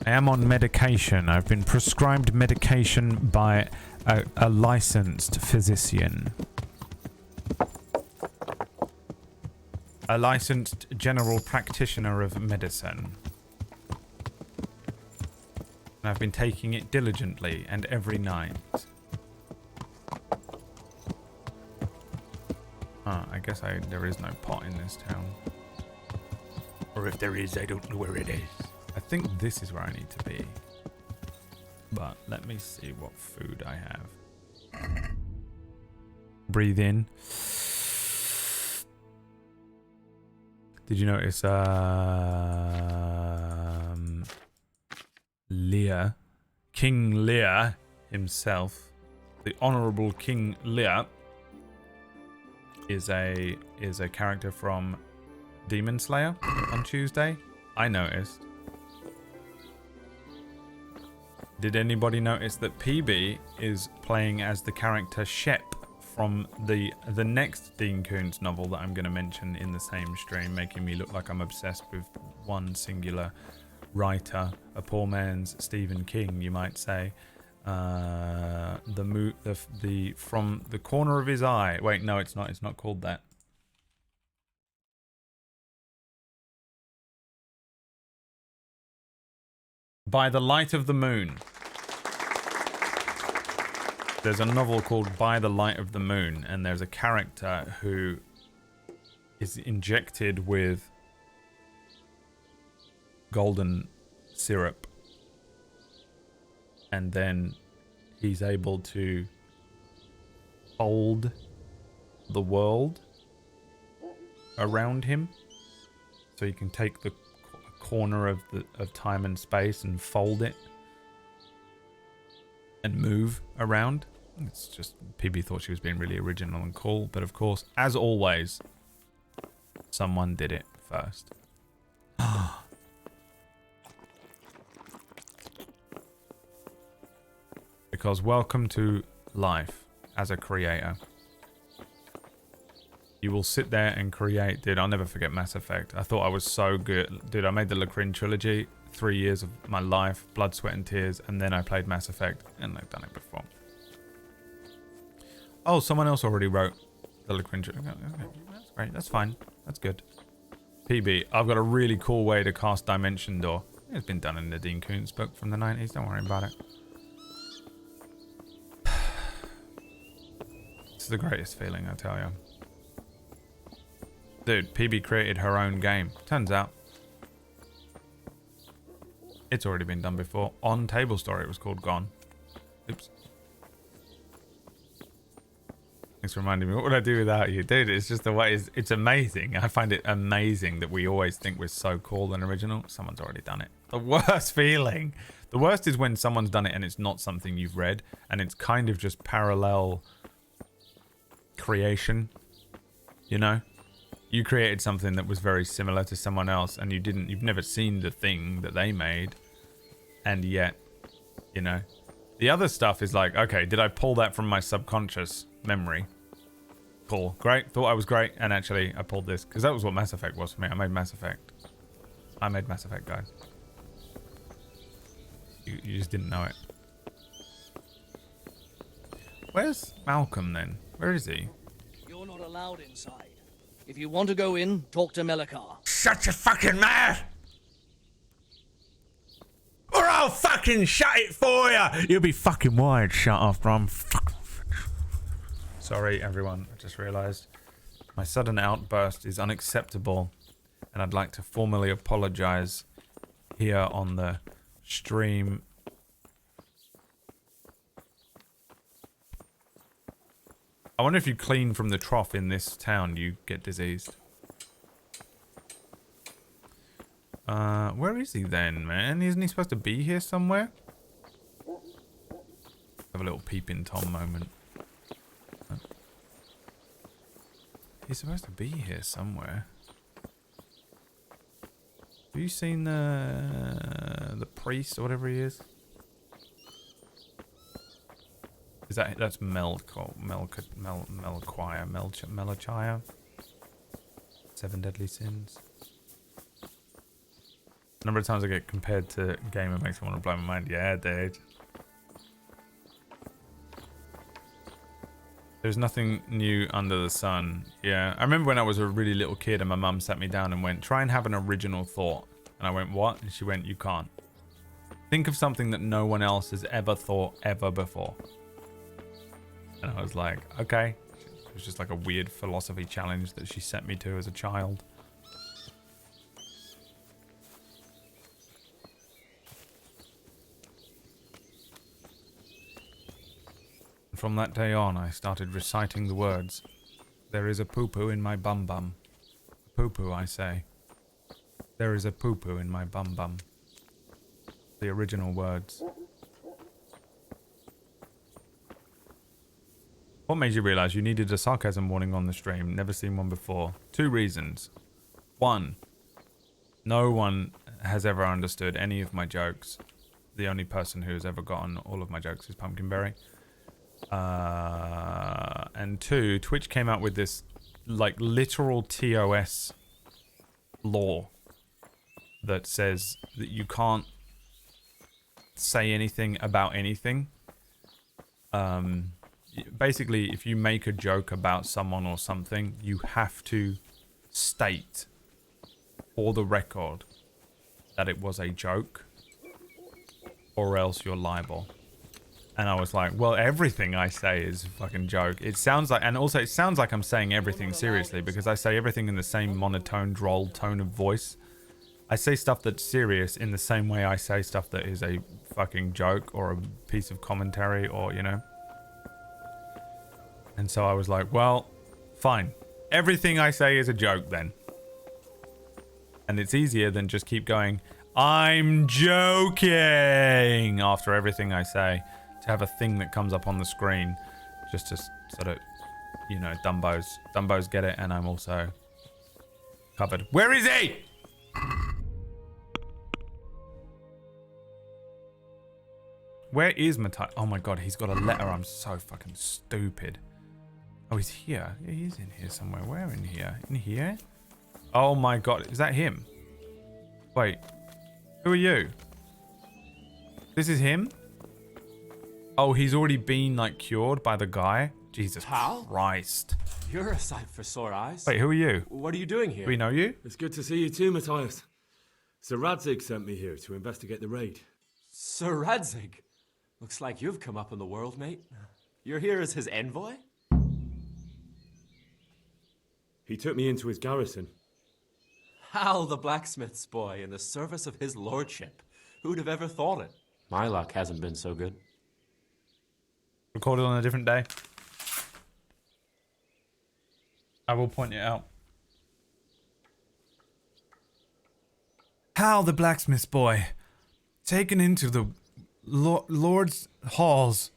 I am on medication. I've been prescribed medication by a licensed physician. A licensed general practitioner of medicine. And I've been taking it diligently and every night. I guess there is no pot in this town. Or if there is, I don't know where it is. I think this is where I need to be. But let me see what food I have. Breathe in. Did you notice Lear, King Lear himself, the Honourable King Lear, is a character from Demon Slayer on Tuesday? I noticed. Did anybody notice that PB is playing as the character Shep from the next Dean Koontz novel that I'm going to mention in the same stream, making me look like I'm obsessed with one singular writer, a poor man's Stephen King, you might say. From the corner of his eye. Wait, no, it's not. It's not called that. By the Light of the Moon. There's a novel called By the Light of the Moon, and there's a character who is injected with golden syrup, and then he's able to fold the world around him, so you can take the corner of time and space and fold it and move around. It's just, PB thought she was being really original and cool, but of course, as always, someone did it first. Because welcome to life as a creator. You will sit there and create. Dude, I'll never forget Mass Effect. I thought I was so good. Dude, I made the Lacrin trilogy, 3 years of my life, blood, sweat, and tears, and then I played Mass Effect, and I've done it before. Oh, someone else already wrote the Lacrin trilogy. Okay, that's great. That's fine. That's good. PB, I've got a really cool way to cast Dimension Door. It's been done in the Dean Koontz book from the 90s. Don't worry about it. It's the greatest feeling, I tell you. Dude, PB created her own game. Turns out it's already been done before. On Table Story, it was called Gone. Oops. Thanks for reminding me. What would I do without you? Dude, it's just the way it's amazing. I find it amazing that we always think we're so cool and original. Someone's already done it. The worst feeling. The worst is when someone's done it and it's not something you've read, and it's kind of just parallel creation. You know? You created something that was very similar to someone else, and you've never seen the thing that they made, and yet, you know, the other stuff is like, okay, did I pull that from my subconscious memory? Cool, great, thought I was great, and actually I pulled this, because that was what Mass Effect was for me. I made Mass Effect, guys. You just didn't know it. Where's Malcolm then? Where is he? You're not allowed inside. If you want to go in, talk to Melikar. Shut your fucking mouth! Or I'll fucking shut it for you! You'll be fucking wired shut after I'm fucking... Sorry, everyone. I just realised My sudden outburst is unacceptable, and I'd like to formally apologize here on the stream. I wonder if you clean from the trough in this town, you get diseased. Where is he then, man? Isn't he supposed to be here somewhere? Have a little peeping Tom moment. He's supposed to be here somewhere. Have you seen the priest or whatever he is? Is that's Melchiah? Seven Deadly Sins. The number of times I get compared to Gamer makes me want to blow my mind. Yeah, dude. There's nothing new under the sun. Yeah, I remember when I was a really little kid and my mum sat me down and went, try and have an original thought. And I went, what? And she went, you can't. Think of something that no one else has ever thought ever before. And I was like, okay. It was just like a weird philosophy challenge that she set me to as a child. From that day on, I started reciting the words, there is a poo-poo in my bum-bum. Poo-poo, I say. There is a poo-poo in my bum-bum. The original words. What made you realize you needed a sarcasm warning on the stream? Never seen one before. 2 reasons. 1, no one has ever understood any of my jokes. The only person who has ever gotten all of my jokes is Pumpkinberry. And 2, Twitch came out with this like literal TOS law that says that you can't say anything about anything. Basically, if you make a joke about someone or something, you have to state for the record that it was a joke, or else you're liable. And I was like, well, everything I say is a fucking joke. It sounds like, and also it sounds like I'm saying everything seriously because I say everything in the same monotone, droll tone of voice. I say stuff that's serious in the same way I say stuff that is a fucking joke or a piece of commentary or, you know. And so I was like, well, fine. Everything I say is a joke then. And it's easier than just keep going, I'm joking after everything I say. To have a thing that comes up on the screen just to sort of, you know, Dumbos get it, and I'm also covered. Where is he? Where is Matthias? Oh my god, he's got a letter. I'm so fucking stupid. Oh, he's here. Yeah, he's in here somewhere. Where in here? In here? Oh my god, is that him? Wait, who are you? This is him? Oh, he's already been, like, cured by the guy? Jesus Christ. You're a sight for sore eyes. Wait, who are you? What are you doing here? Do we know you? It's good to see you too, Matthias. Sir Radzig sent me here to investigate the raid. Sir Radzig? Looks like you've come up in the world, mate. You're here as his envoy? He took me into his garrison. Hal the blacksmith's boy in the service of his lordship. Who'd have ever thought it? My luck hasn't been so good. Recorded on a different day. I will point it out. Hal the blacksmith's boy, taken into the Lord's halls.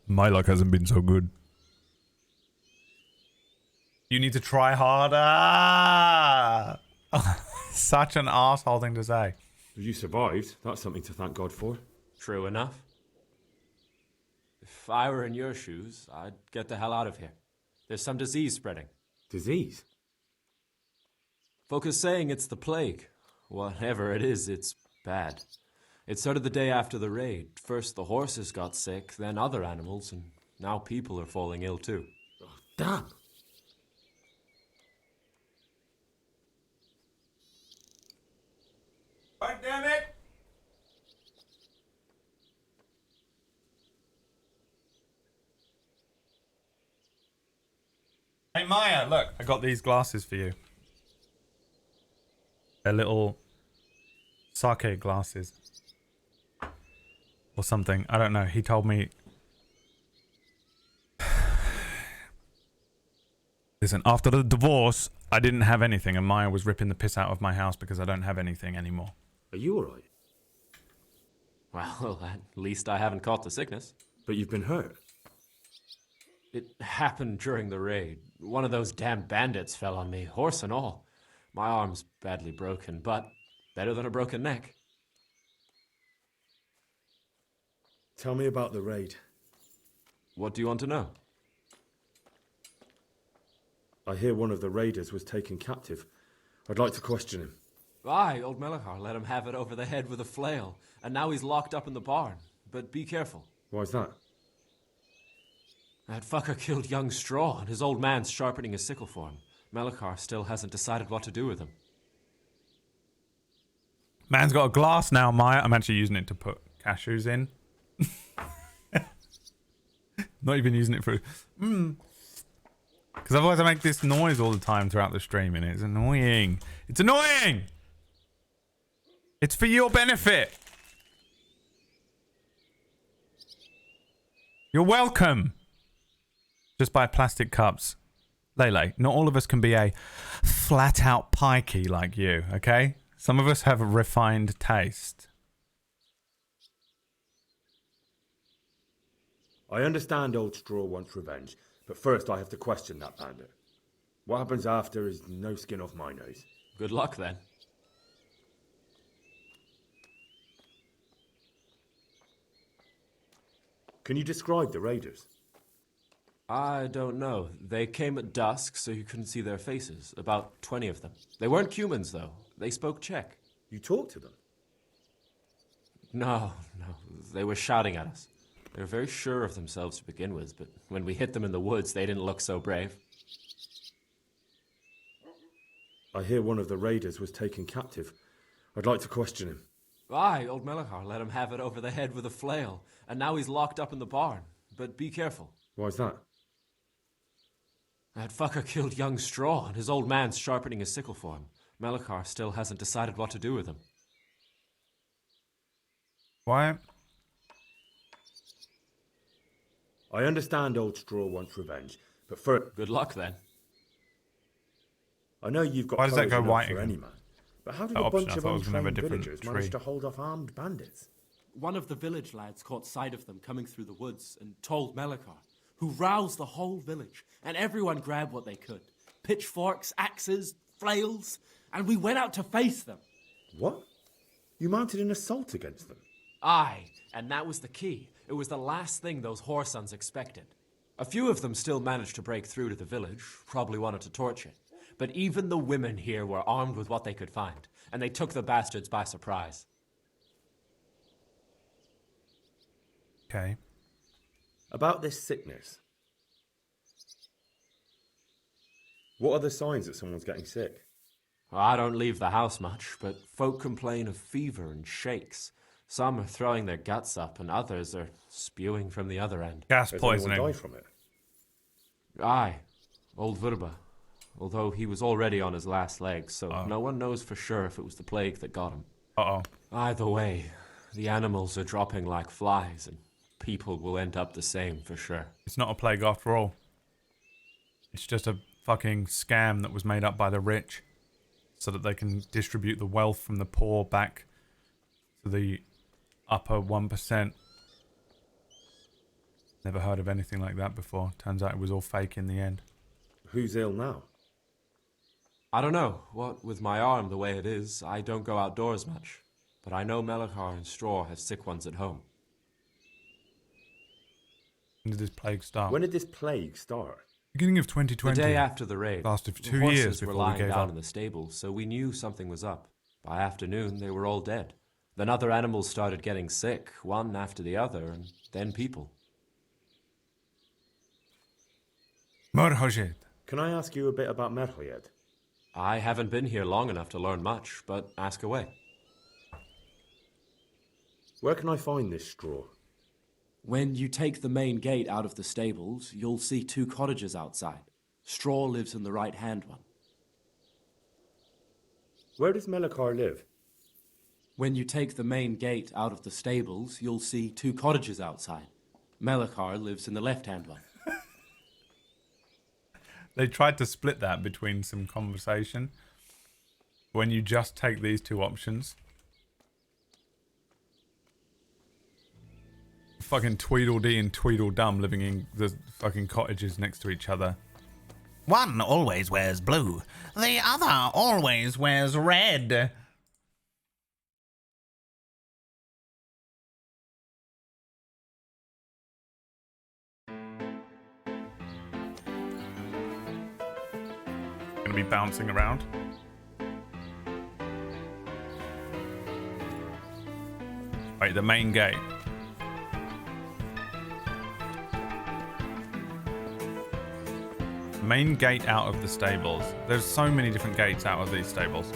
My luck hasn't been so good. You need to try harder. Such an asshole thing to say. You survived. That's something to thank God for. True enough. If I were in your shoes, I'd get the hell out of here. There's some disease spreading. Disease? Folk are saying it's the plague. Whatever it is, it's bad. It started the day after the raid. First the horses got sick, then other animals, and now people are falling ill too. Oh, damn. God damn it! Hey Maya, look, I got these glasses for you. They're little sake glasses. Or something. I don't know. He told me. Listen, after the divorce, I didn't have anything, and Maya was ripping the piss out of my house because I don't have anything anymore. Are you alright? Well, at least I haven't caught the sickness. But you've been hurt. It happened during the raid. One of those damn bandits fell on me, horse and all. My arm's badly broken, but better than a broken neck. Tell me about the raid. What do you want to know? I hear one of the raiders was taken captive. I'd like to question him. Aye, old Melachar let him have it over the head with a flail, and now he's locked up in the barn. But be careful. Why's that? That fucker killed young Straw, and his old man's sharpening a sickle for him. Melachar still hasn't decided what to do with him. Man's got a glass now, Maya. I'm actually using it to put cashews in. Not even using it for... Because otherwise I make this noise all the time throughout the stream, and it's annoying. It's annoying! It's for your benefit. You're welcome. Just buy plastic cups. Lele, not all of us can be a flat-out pikey like you, okay? Some of us have a refined taste. I understand Old Straw wants revenge, but first I have to question that bandit. What happens after is no skin off my nose. Good luck, then. Can you describe the raiders? I don't know. They came at dusk, so you couldn't see their faces. About 20 of them. They weren't humans, though. They spoke Czech. You talked to them? No. They were shouting at us. They were very sure of themselves to begin with, but when we hit them in the woods, they didn't look so brave. I hear one of the raiders was taken captive. I'd like to question him. Aye, old Melachar let him have it over the head with a flail, and now he's locked up in the barn. But be careful. Why's that? That fucker killed young Straw, and his old man's sharpening a sickle for him. Melachar still hasn't decided what to do with him. Why? I understand Old Straw wants revenge, but for... Good luck, then. I know you've got... Why does that go white for again? any man, but how did That a option, bunch I of thought it was gonna have a untrained different villagers tree. manage to hold off armed bandits? One of the village lads caught sight of them coming through the woods and told Melachar, who roused the whole village, and everyone grabbed what they could. Pitchforks, axes, flails, and we went out to face them. What? You mounted an assault against them? Aye, and that was the key. It was the last thing those whoresons expected. A few of them still managed to break through to the village, probably wanted to torch it. But even the women here were armed with what they could find, and they took the bastards by surprise. Okay. About this sickness. What are the signs that someone's getting sick? I don't leave the house much, but folk complain of fever and shakes. Some are throwing their guts up, and others are spewing from the other end. Gas Has poisoning. anyone died from it? Aye, old Verba. Although he was already on his last legs, so no one knows for sure if it was the plague that got him. Uh-oh. Either way, the animals are dropping like flies, and people will end up the same for sure. It's not a plague after all. It's just a fucking scam that was made up by the rich so that they can distribute the wealth from the poor back to the upper 1%. Never heard of anything like that before. Turns out it was all fake in the end. Who's ill now? I don't know. What with my arm the way it is, I don't go outdoors much. But I know Melachar and Straw have sick ones at home. When did this plague start? When did this plague start? Beginning of 2020. The day after the raid. Lasted for the 2 horses years were before we lying gave down up. in the stable, so we knew something was up. By afternoon, they were all dead. Then other animals started getting sick, one after the other, and then people. Merhojed. Can I ask you a bit about Merhoyed? I haven't been here long enough to learn much, but ask away. Where can I find this straw? When you take the main gate out of the stables, you'll see 2 cottages outside. Straw lives in the right-hand one. Where does Melikar live? When you take the main gate out of the stables, you'll see 2 cottages outside. Melikar lives in the left-hand one. They tried to split that between some conversation. When you just take these 2 options. Fucking Tweedledee and Tweedledum living in the fucking cottages next to each other. One always wears blue. The other always wears red. Gonna be bouncing around. Wait, the main gate. Main gate out of the stables. There's so many different gates out of these stables.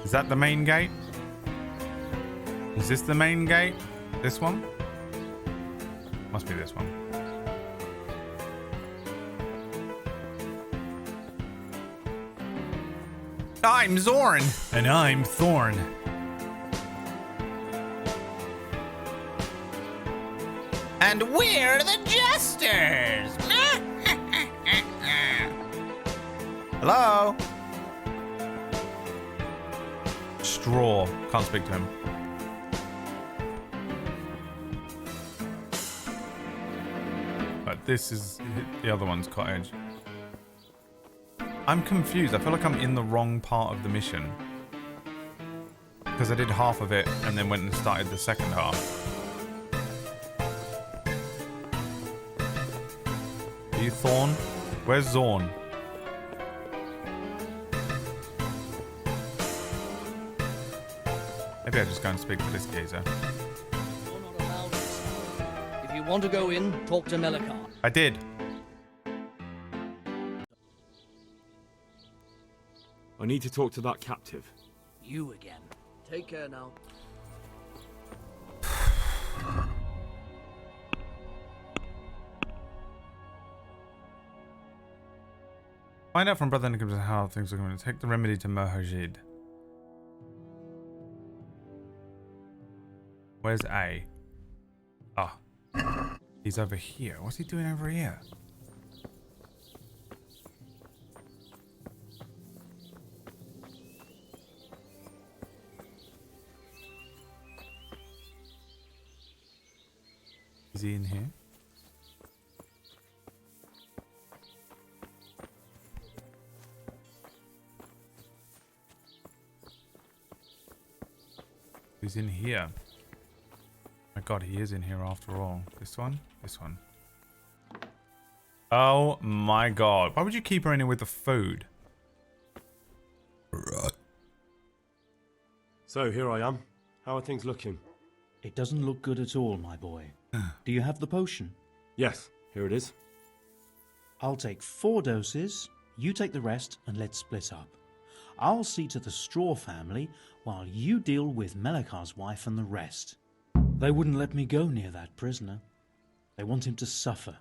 Is that the main gate? Is this the main gate? This one? Must be this one. I'm Zorn. And I'm Thorn. And we're the Jesters. Hello? Straw. Can't speak to him. But this is the other one's cottage. I'm confused. I feel like I'm in the wrong part of the mission. Because I did half of it and then went and started the second half. Are you Thorn? Where's Zorn? Maybe I just go and speak to this geezer. You're not allowed inside. If you want to go in, talk to Melikar. I did. I need to talk to that captive. You again. Take care now. Find out from Brother Nicholas how things are going to take the remedy to Merhajid. Where's A? Ah. He's over here. What's he doing over here? Is he in here? He's in here. My god, he is in here after all. This one? This one. Oh my god. Why would you keep her in here with the food? So, here I am. How are things looking? It doesn't look good at all, my boy. Do you have the potion? Yes, here it is. I'll take 4 doses, you take the rest, and let's split up. I'll see to the Straw family, while you deal with Melikar's wife and the rest. They wouldn't let me go near that prisoner. They want him to suffer.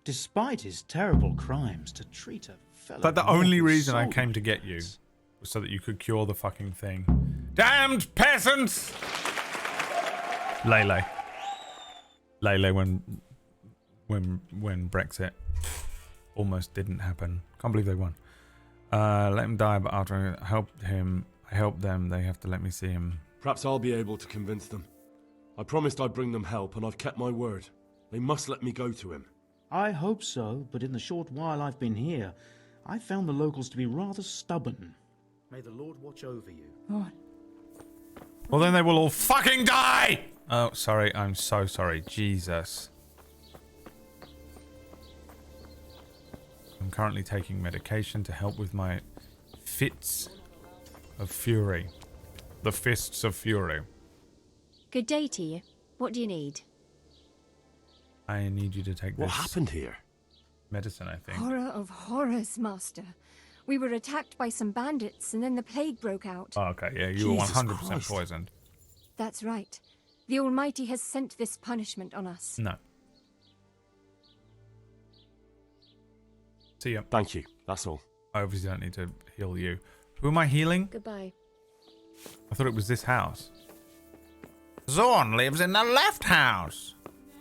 Despite his terrible crimes, to treat a fellow... But the only reason I soldier came to get you was so that you could cure the fucking thing. Damned peasants! Lele when Brexit almost didn't happen. Can't believe they won. Let him die, but after I helped him, I helped them. They have to let me see him. Perhaps I'll be able to convince them. I promised I'd bring them help, and I've kept my word. They must let me go to him. I hope so, but in the short while I've been here, I've found the locals to be rather stubborn. May the Lord watch over you. Oh. Well, then they will all fucking die! Oh, sorry. I'm so sorry. Jesus. I'm currently taking medication to help with my fits of fury. The fists of fury. Good day to you. What do you need? I need you to take What this happened here? medicine, I think. Horror of horrors, Master. We were attacked by some bandits and then the plague broke out. Oh, okay, yeah, you were Jesus 100% Christ. poisoned. That's right. The Almighty has sent this punishment on us. No. See ya. Thank you. That's all. I obviously don't need to heal you. Who am I healing? Goodbye. I thought it was this house. Zorn lives in the left house.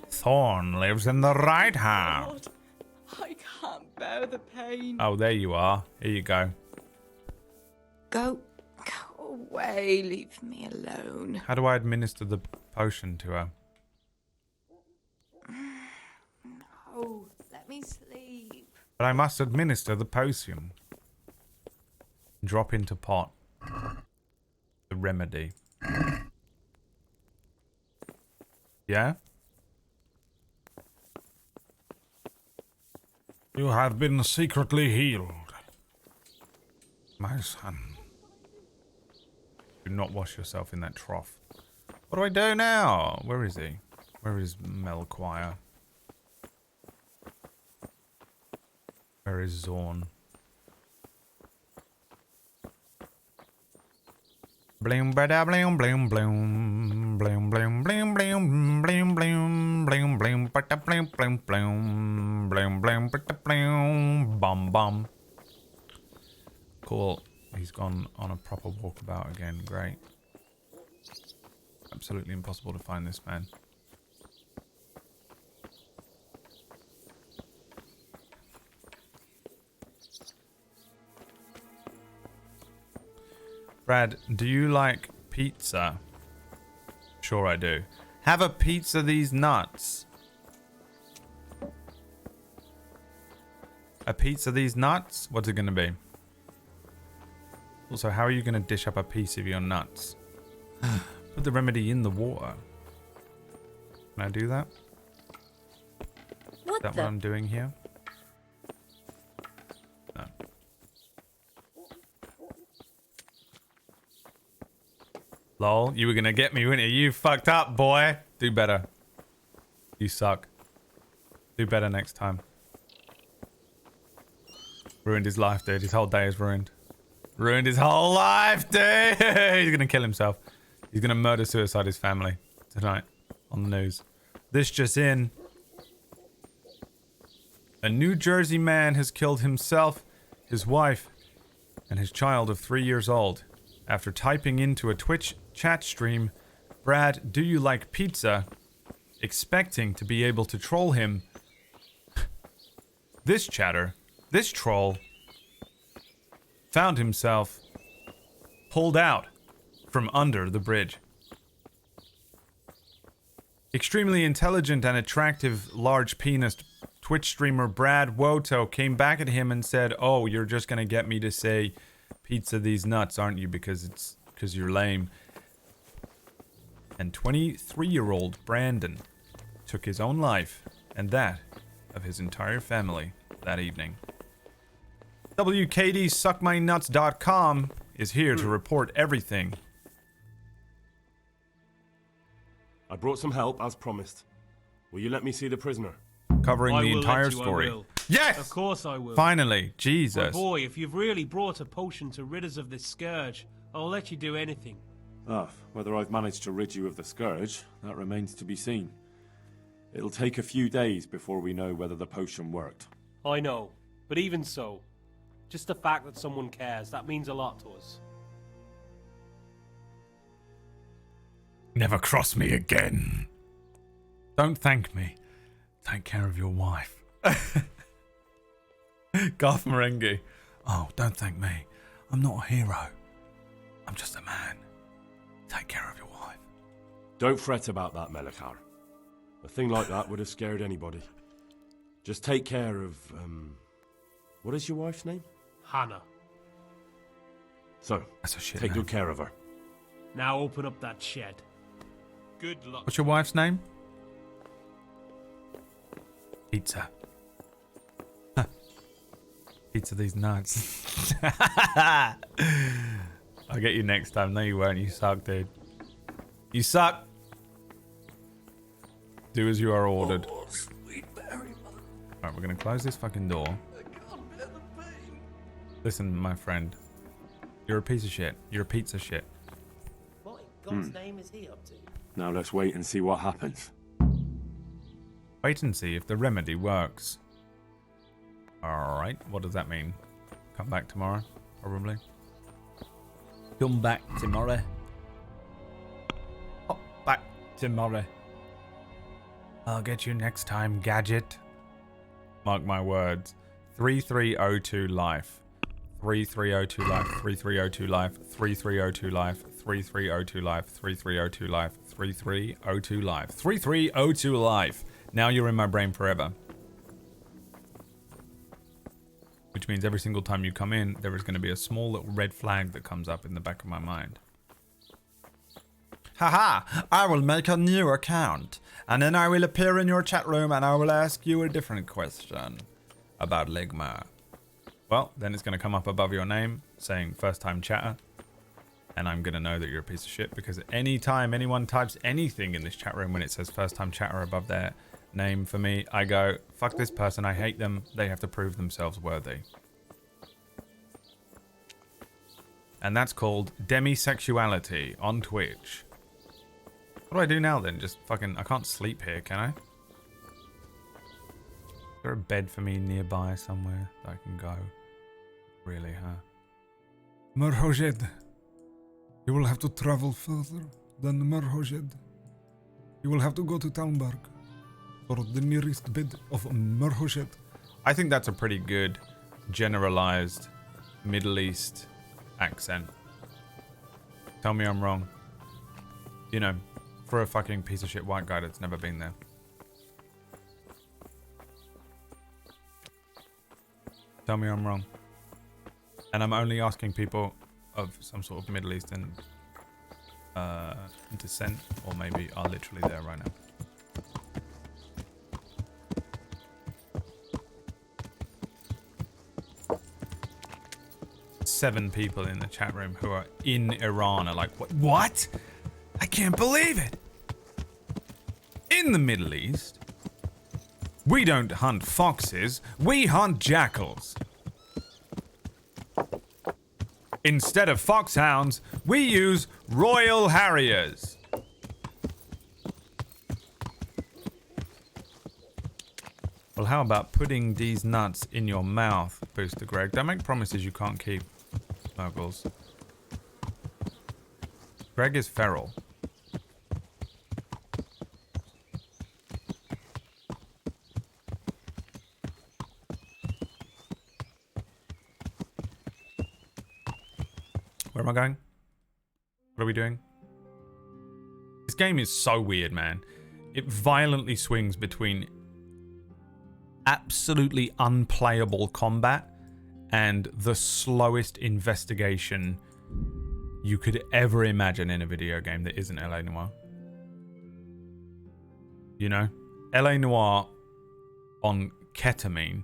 Thorn lives in the right house. I can't bear the pain. Oh, there you are. Here you go. Go away. Leave me alone. How do I administer the potion to her? No, let me sleep. But I must administer the potion. Drop into pot. The remedy. Yeah? You have been secretly healed, my son. Do not wash yourself in that trough. What do I do now? Where is he? Where is Melchior? Where is Zorn? Blim bada blim blim blim blim blim blim blim blim blim blim blim bada blim blim blim blim blim bada blim bum bum. Cool. He's gone on a proper walkabout again. Great. Absolutely impossible to find this man. Brad, do you like pizza? Sure I do. Have a pizza these nuts. A pizza these nuts? What's it gonna be? Also, how are you gonna dish up a piece of your nuts? Put the remedy in the water. Can I do that? Is that what I'm doing here? No. Lol, you were gonna get me, weren't you? You fucked up, boy. Do better. You suck. Do better next time. Ruined his life, dude. His whole day is ruined. Ruined his whole life, dude. He's gonna kill himself. He's gonna murder-suicide his family tonight on the news. This just in. A New Jersey man has killed himself, his wife, and his child of 3 years old after typing into a Twitch chat stream, "Brad, do you like pizza?" expecting to be able to troll him. This chatter, this troll, found himself pulled out from under the bridge. Extremely intelligent and attractive large-penised Twitch streamer Brad Woto came back at him and said, "Oh, you're just gonna get me to say pizza these nuts, aren't you? Because you're lame." And 23-year-old Brandon took his own life and that of his entire family that evening. WKDSuckMyNuts.com is here to report everything. I brought some help, as promised. Will you let me see the prisoner? Covering I the will entire let you, I story. will. Yes! Of course I will. Finally, My Jesus. boy, if you've really brought a potion to rid us of this scourge, I'll let you do anything. Ah, whether I've managed to rid you of the scourge, that remains to be seen. It'll take a few days before we know whether the potion worked. I know, but even so, just the fact that someone cares, that means a lot to us. Never cross me again. Don't thank me. Take care of your wife. Garth Marenghi. Oh, don't thank me. I'm not a hero. I'm just a man. Take care of your wife. Don't fret about that, Melchior. A thing like that would have scared anybody. Just take care of, what is your wife's name? Hannah. So, That's a shit take name. good care of her. Now open up that shed. Good luck. What's your wife's name? Pizza. Huh. Pizza these nuts. I'll get you next time. No, you won't. You suck, dude. You suck. Do as you are ordered. Oh, sweet Mary, mother. Alright, we're gonna close this fucking door. I can't bear the pain. Listen, my friend. You're a piece of shit. You're a pizza shit. What in God's name is he up to? Now let's wait and see what happens. Wait and see if the remedy works. Alright, what does that mean? Come back tomorrow, probably. Come back tomorrow. Hop back tomorrow. I'll get you next time, gadget. Mark my words. 3302 life. 3302 life. 3302 life. 3302 life. 3302 life. 3302 life. 3302 life. 3302 life. Now you're in my brain forever. Which means every single time you come in, there is going to be a small little red flag that comes up in the back of my mind. Haha, I will make a new account. And then I will appear in your chat room and I will ask you a different question about Ligma. Well, then it's going to come up above your name saying first time chatter. And I'm going to know that you're a piece of shit because anytime anyone types anything in this chat room when it says first time chatter above their name for me, I go, fuck this person, I hate them, they have to prove themselves worthy. And that's called demisexuality on Twitch. What do I do now then? Just fucking, I can't sleep here, can I? Is there a bed for me nearby somewhere that I can go? Really, huh? Merhojed. You will have to travel further than Merhojed. You will have to go to Talmberg for the nearest bed of Merhojed. I think that's a pretty good generalized Middle East accent. Tell me I'm wrong. You know, for a fucking piece of shit white guy that's never been there. Tell me I'm wrong. And I'm only asking people of some sort of Middle Eastern descent, or maybe are literally there right now. Seven people in the chat room who are in Iran are like, what? I can't believe it. In the Middle East, we don't hunt foxes, we hunt jackals. Instead of foxhounds, we use Royal Harriers. Well, how about putting these nuts in your mouth, Booster Greg? Don't make promises you can't keep, Muggles. Greg is feral. Where am I going? What are we doing? This game is so weird, man. It violently swings between absolutely unplayable combat and the slowest investigation you could ever imagine in a video game that isn't LA Noire. You know? LA Noire on ketamine.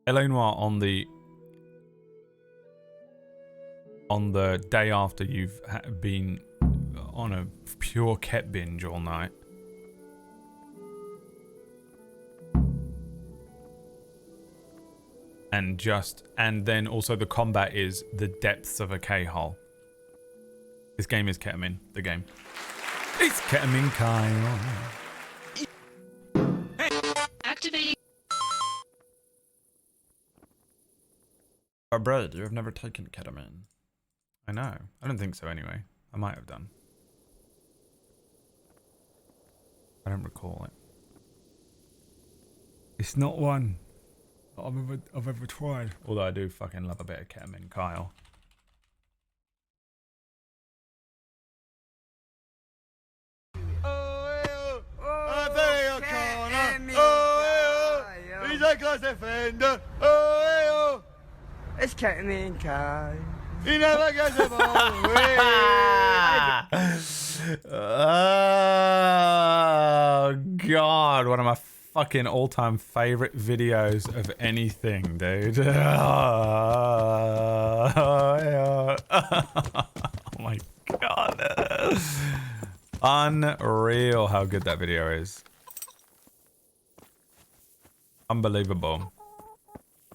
LA Noire on the day after you've been on a pure ket binge all night. And then also the combat is the depths of a K-hole. This game is ketamine, the game. It's ketamine Kyle. Activating. Oh, bro, you have never taken ketamine. I know. I don't think so anyway. I might have done. I don't recall it. It's not one that I've ever tried. Although I do fucking love a bit of ketamine, Kyle. He's a class defender. It's ketamine, Kai. He never gets the ball. Oh god, one of my fucking all-time favorite videos of anything, dude. Oh my god. Unreal how good that video is. Unbelievable.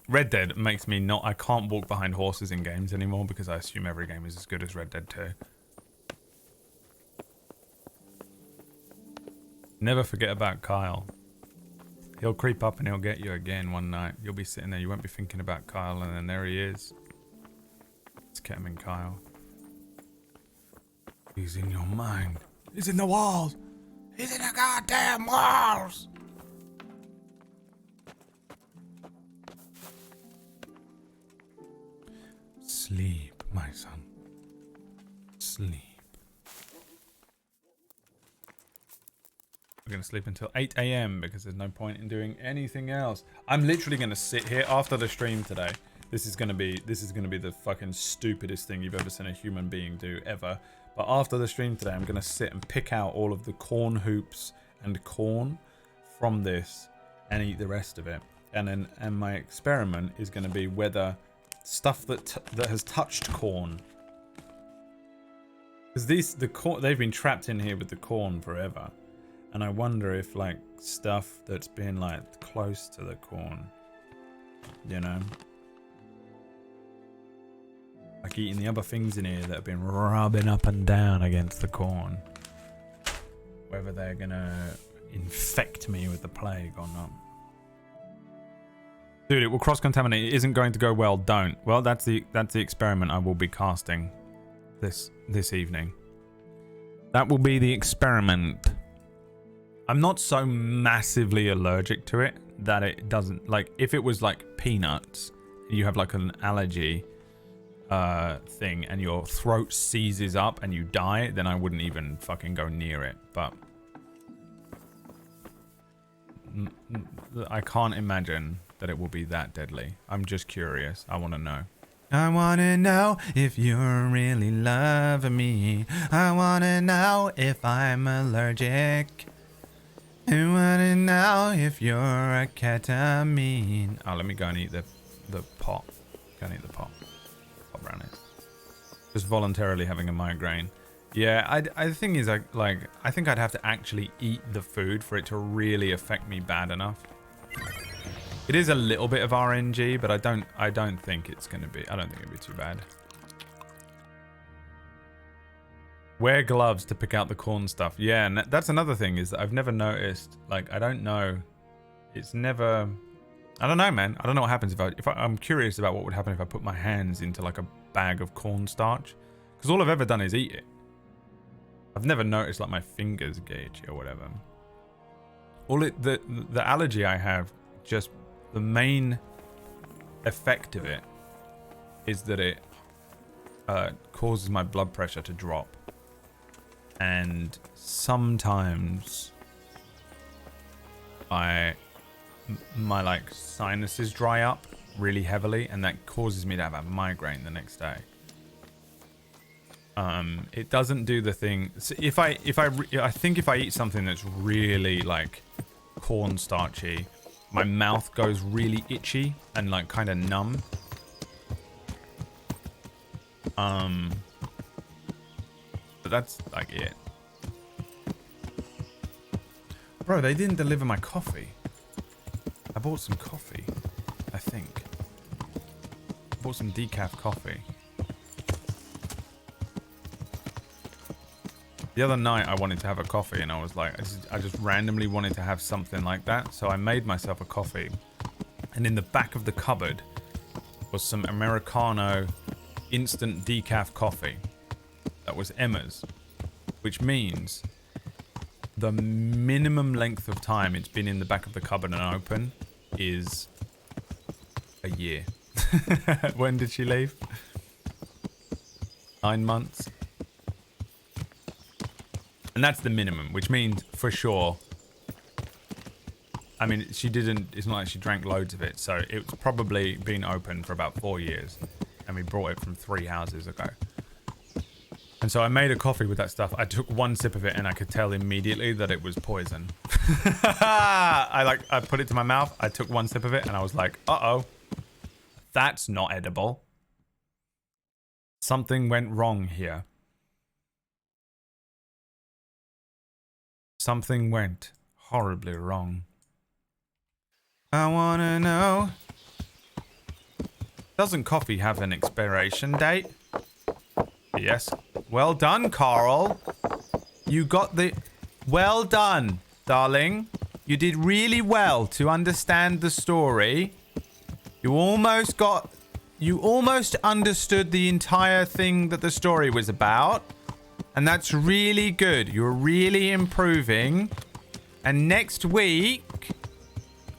Red Dead makes me I can't walk behind horses in games anymore because I assume every game is as good as Red Dead 2. Never forget about Kyle. He'll creep up and he'll get you again one night. You'll be sitting there, you won't be thinking about Kyle, and then there he is. It's Ketamine Kyle. He's in your mind. He's in the walls. He's in the goddamn walls. Sleep, my son. Sleep. We're going to sleep until 8 a.m. because there's no point in doing anything else. I'm literally going to sit here after the stream today. This is going to be the fucking stupidest thing you've ever seen a human being do ever. But after the stream today, I'm going to sit and pick out all of the corn hoops and corn from this and eat the rest of it. And my experiment is going to be whether stuff that has touched corn, because they've been trapped in here with the corn forever, and I wonder if like stuff that's been like close to the corn, you know, like eating the other things in here that have been rubbing up and down against the corn, whether they're gonna infect me with the plague or not. Dude, it will cross-contaminate. It isn't going to go well. Don't. Well, that's the experiment I will be casting this evening. That will be the experiment. I'm not so massively allergic to it that it doesn't, like, if it was like peanuts, you have like an allergy thing and your throat seizes up and you die, then I wouldn't even fucking go near it. But I can't imagine that it will be that deadly. I'm just curious. I want to know. I want to know if you really love me. I want to know if I'm allergic. I want to know if you're a ketamine. Oh, let me go and eat the pot. Go and eat the pot. Pot brownies. Just voluntarily having a migraine. Yeah, the thing is, I think I'd have to actually eat the food for it to really affect me bad enough. It is a little bit of RNG, but I don't think it's gonna be. I don't think it'll be too bad. Wear gloves to pick out the corn stuff. Yeah, and that's another thing is that I've never noticed. Like, I don't know. It's never. I don't know, man. I don't know what happens if I'm curious about what would happen if I put my hands into like a bag of cornstarch, because all I've ever done is eat it. I've never noticed like my fingers get itchy or whatever. The allergy I have, just the main effect of it is that it causes my blood pressure to drop, and sometimes my like sinuses dry up really heavily, and that causes me to have a migraine the next day. It doesn't do the thing. So I think if I eat something that's really like cornstarchy, my mouth goes really itchy and like kind of numb. But that's like it. Bro, they didn't deliver my coffee. I bought some coffee, I think. I bought some decaf coffee. The other night I wanted to have a coffee and I was like, I just randomly wanted to have something like that. So I made myself a coffee. And in the back of the cupboard was some Americano instant decaf coffee. That was Emma's. Which means the minimum length of time it's been in the back of the cupboard and open is a year. When did she leave? 9 months. And that's the minimum, which means for sure. I mean, she didn't. It's not like she drank loads of it, so it's probably been open for about 4 years, and we brought it from 3 houses ago. And so I made a coffee with that stuff. I took one sip of it, and I could tell immediately that it was poison. I put it to my mouth. I took one sip of it, and I was like, "Uh-oh, that's not edible. Something went wrong here." Something went horribly wrong. I wanna know. Doesn't coffee have an expiration date? Yes. Well done, Carl. You got the... Well done. darling. You did really well to understand the story. You almost understood the entire thing that the story was about. And that's really good. You're really improving. And next week,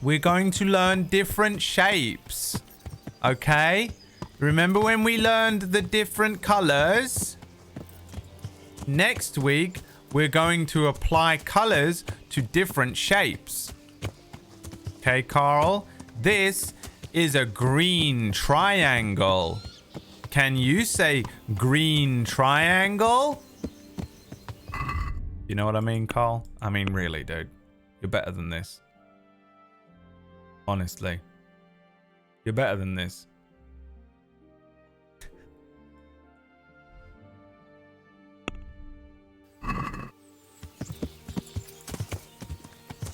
we're going to learn different shapes. Okay? Remember when we learned the different colors? Next week, we're going to apply colors to different shapes. Okay, Carl? This is a green triangle. Can you say green triangle? You know what I mean, Carl? I mean, really, dude. You're better than this. Honestly. You're better than this.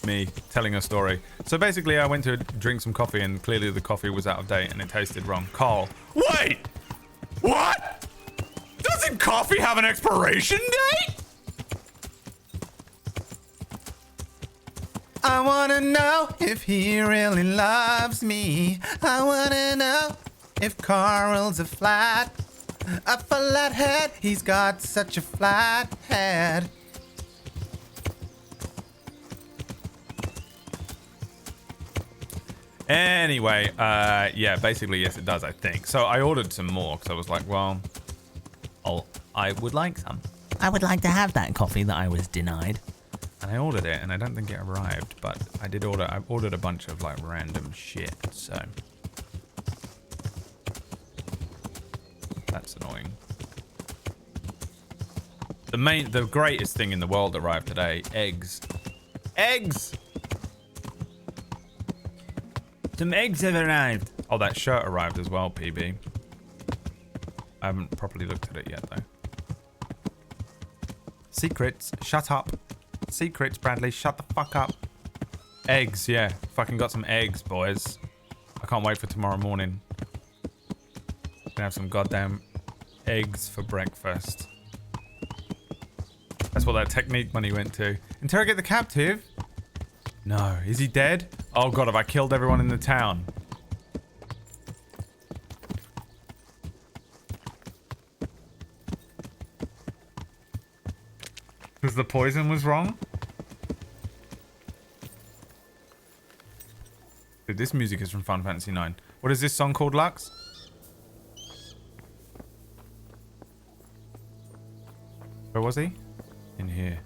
Me telling a story. So basically I went to drink some coffee and clearly the coffee was out of date and it tasted wrong. Carl. Wait! What? Doesn't coffee have an expiration date? I wanna know if he really loves me. I wanna know if Carl's a flat head. He's got such a flat head. Anyway, yeah, basically, yes, it does, I think. So I ordered some more because I was like, well, I would like some. I would like to have that coffee that I was denied. And I ordered it, and I don't think it arrived, but I ordered a bunch of, like, random shit, so. That's annoying. The greatest thing in the world arrived today, eggs. Eggs! Some eggs have arrived. Oh, that shirt arrived as well, PB. I haven't properly looked at it yet, though. Secrets. Shut up. Secrets, Bradley. Shut the fuck up. Eggs, yeah. Fucking got some eggs, boys. I can't wait for tomorrow morning. Gonna have some goddamn eggs for breakfast. That's what that technique money went to. Interrogate the captive? No. Is he dead? Oh god, have I killed everyone in the town? Because the poison was wrong? Dude, this music is from Final Fantasy 9. What is this song called, Lux? Where was he? In here.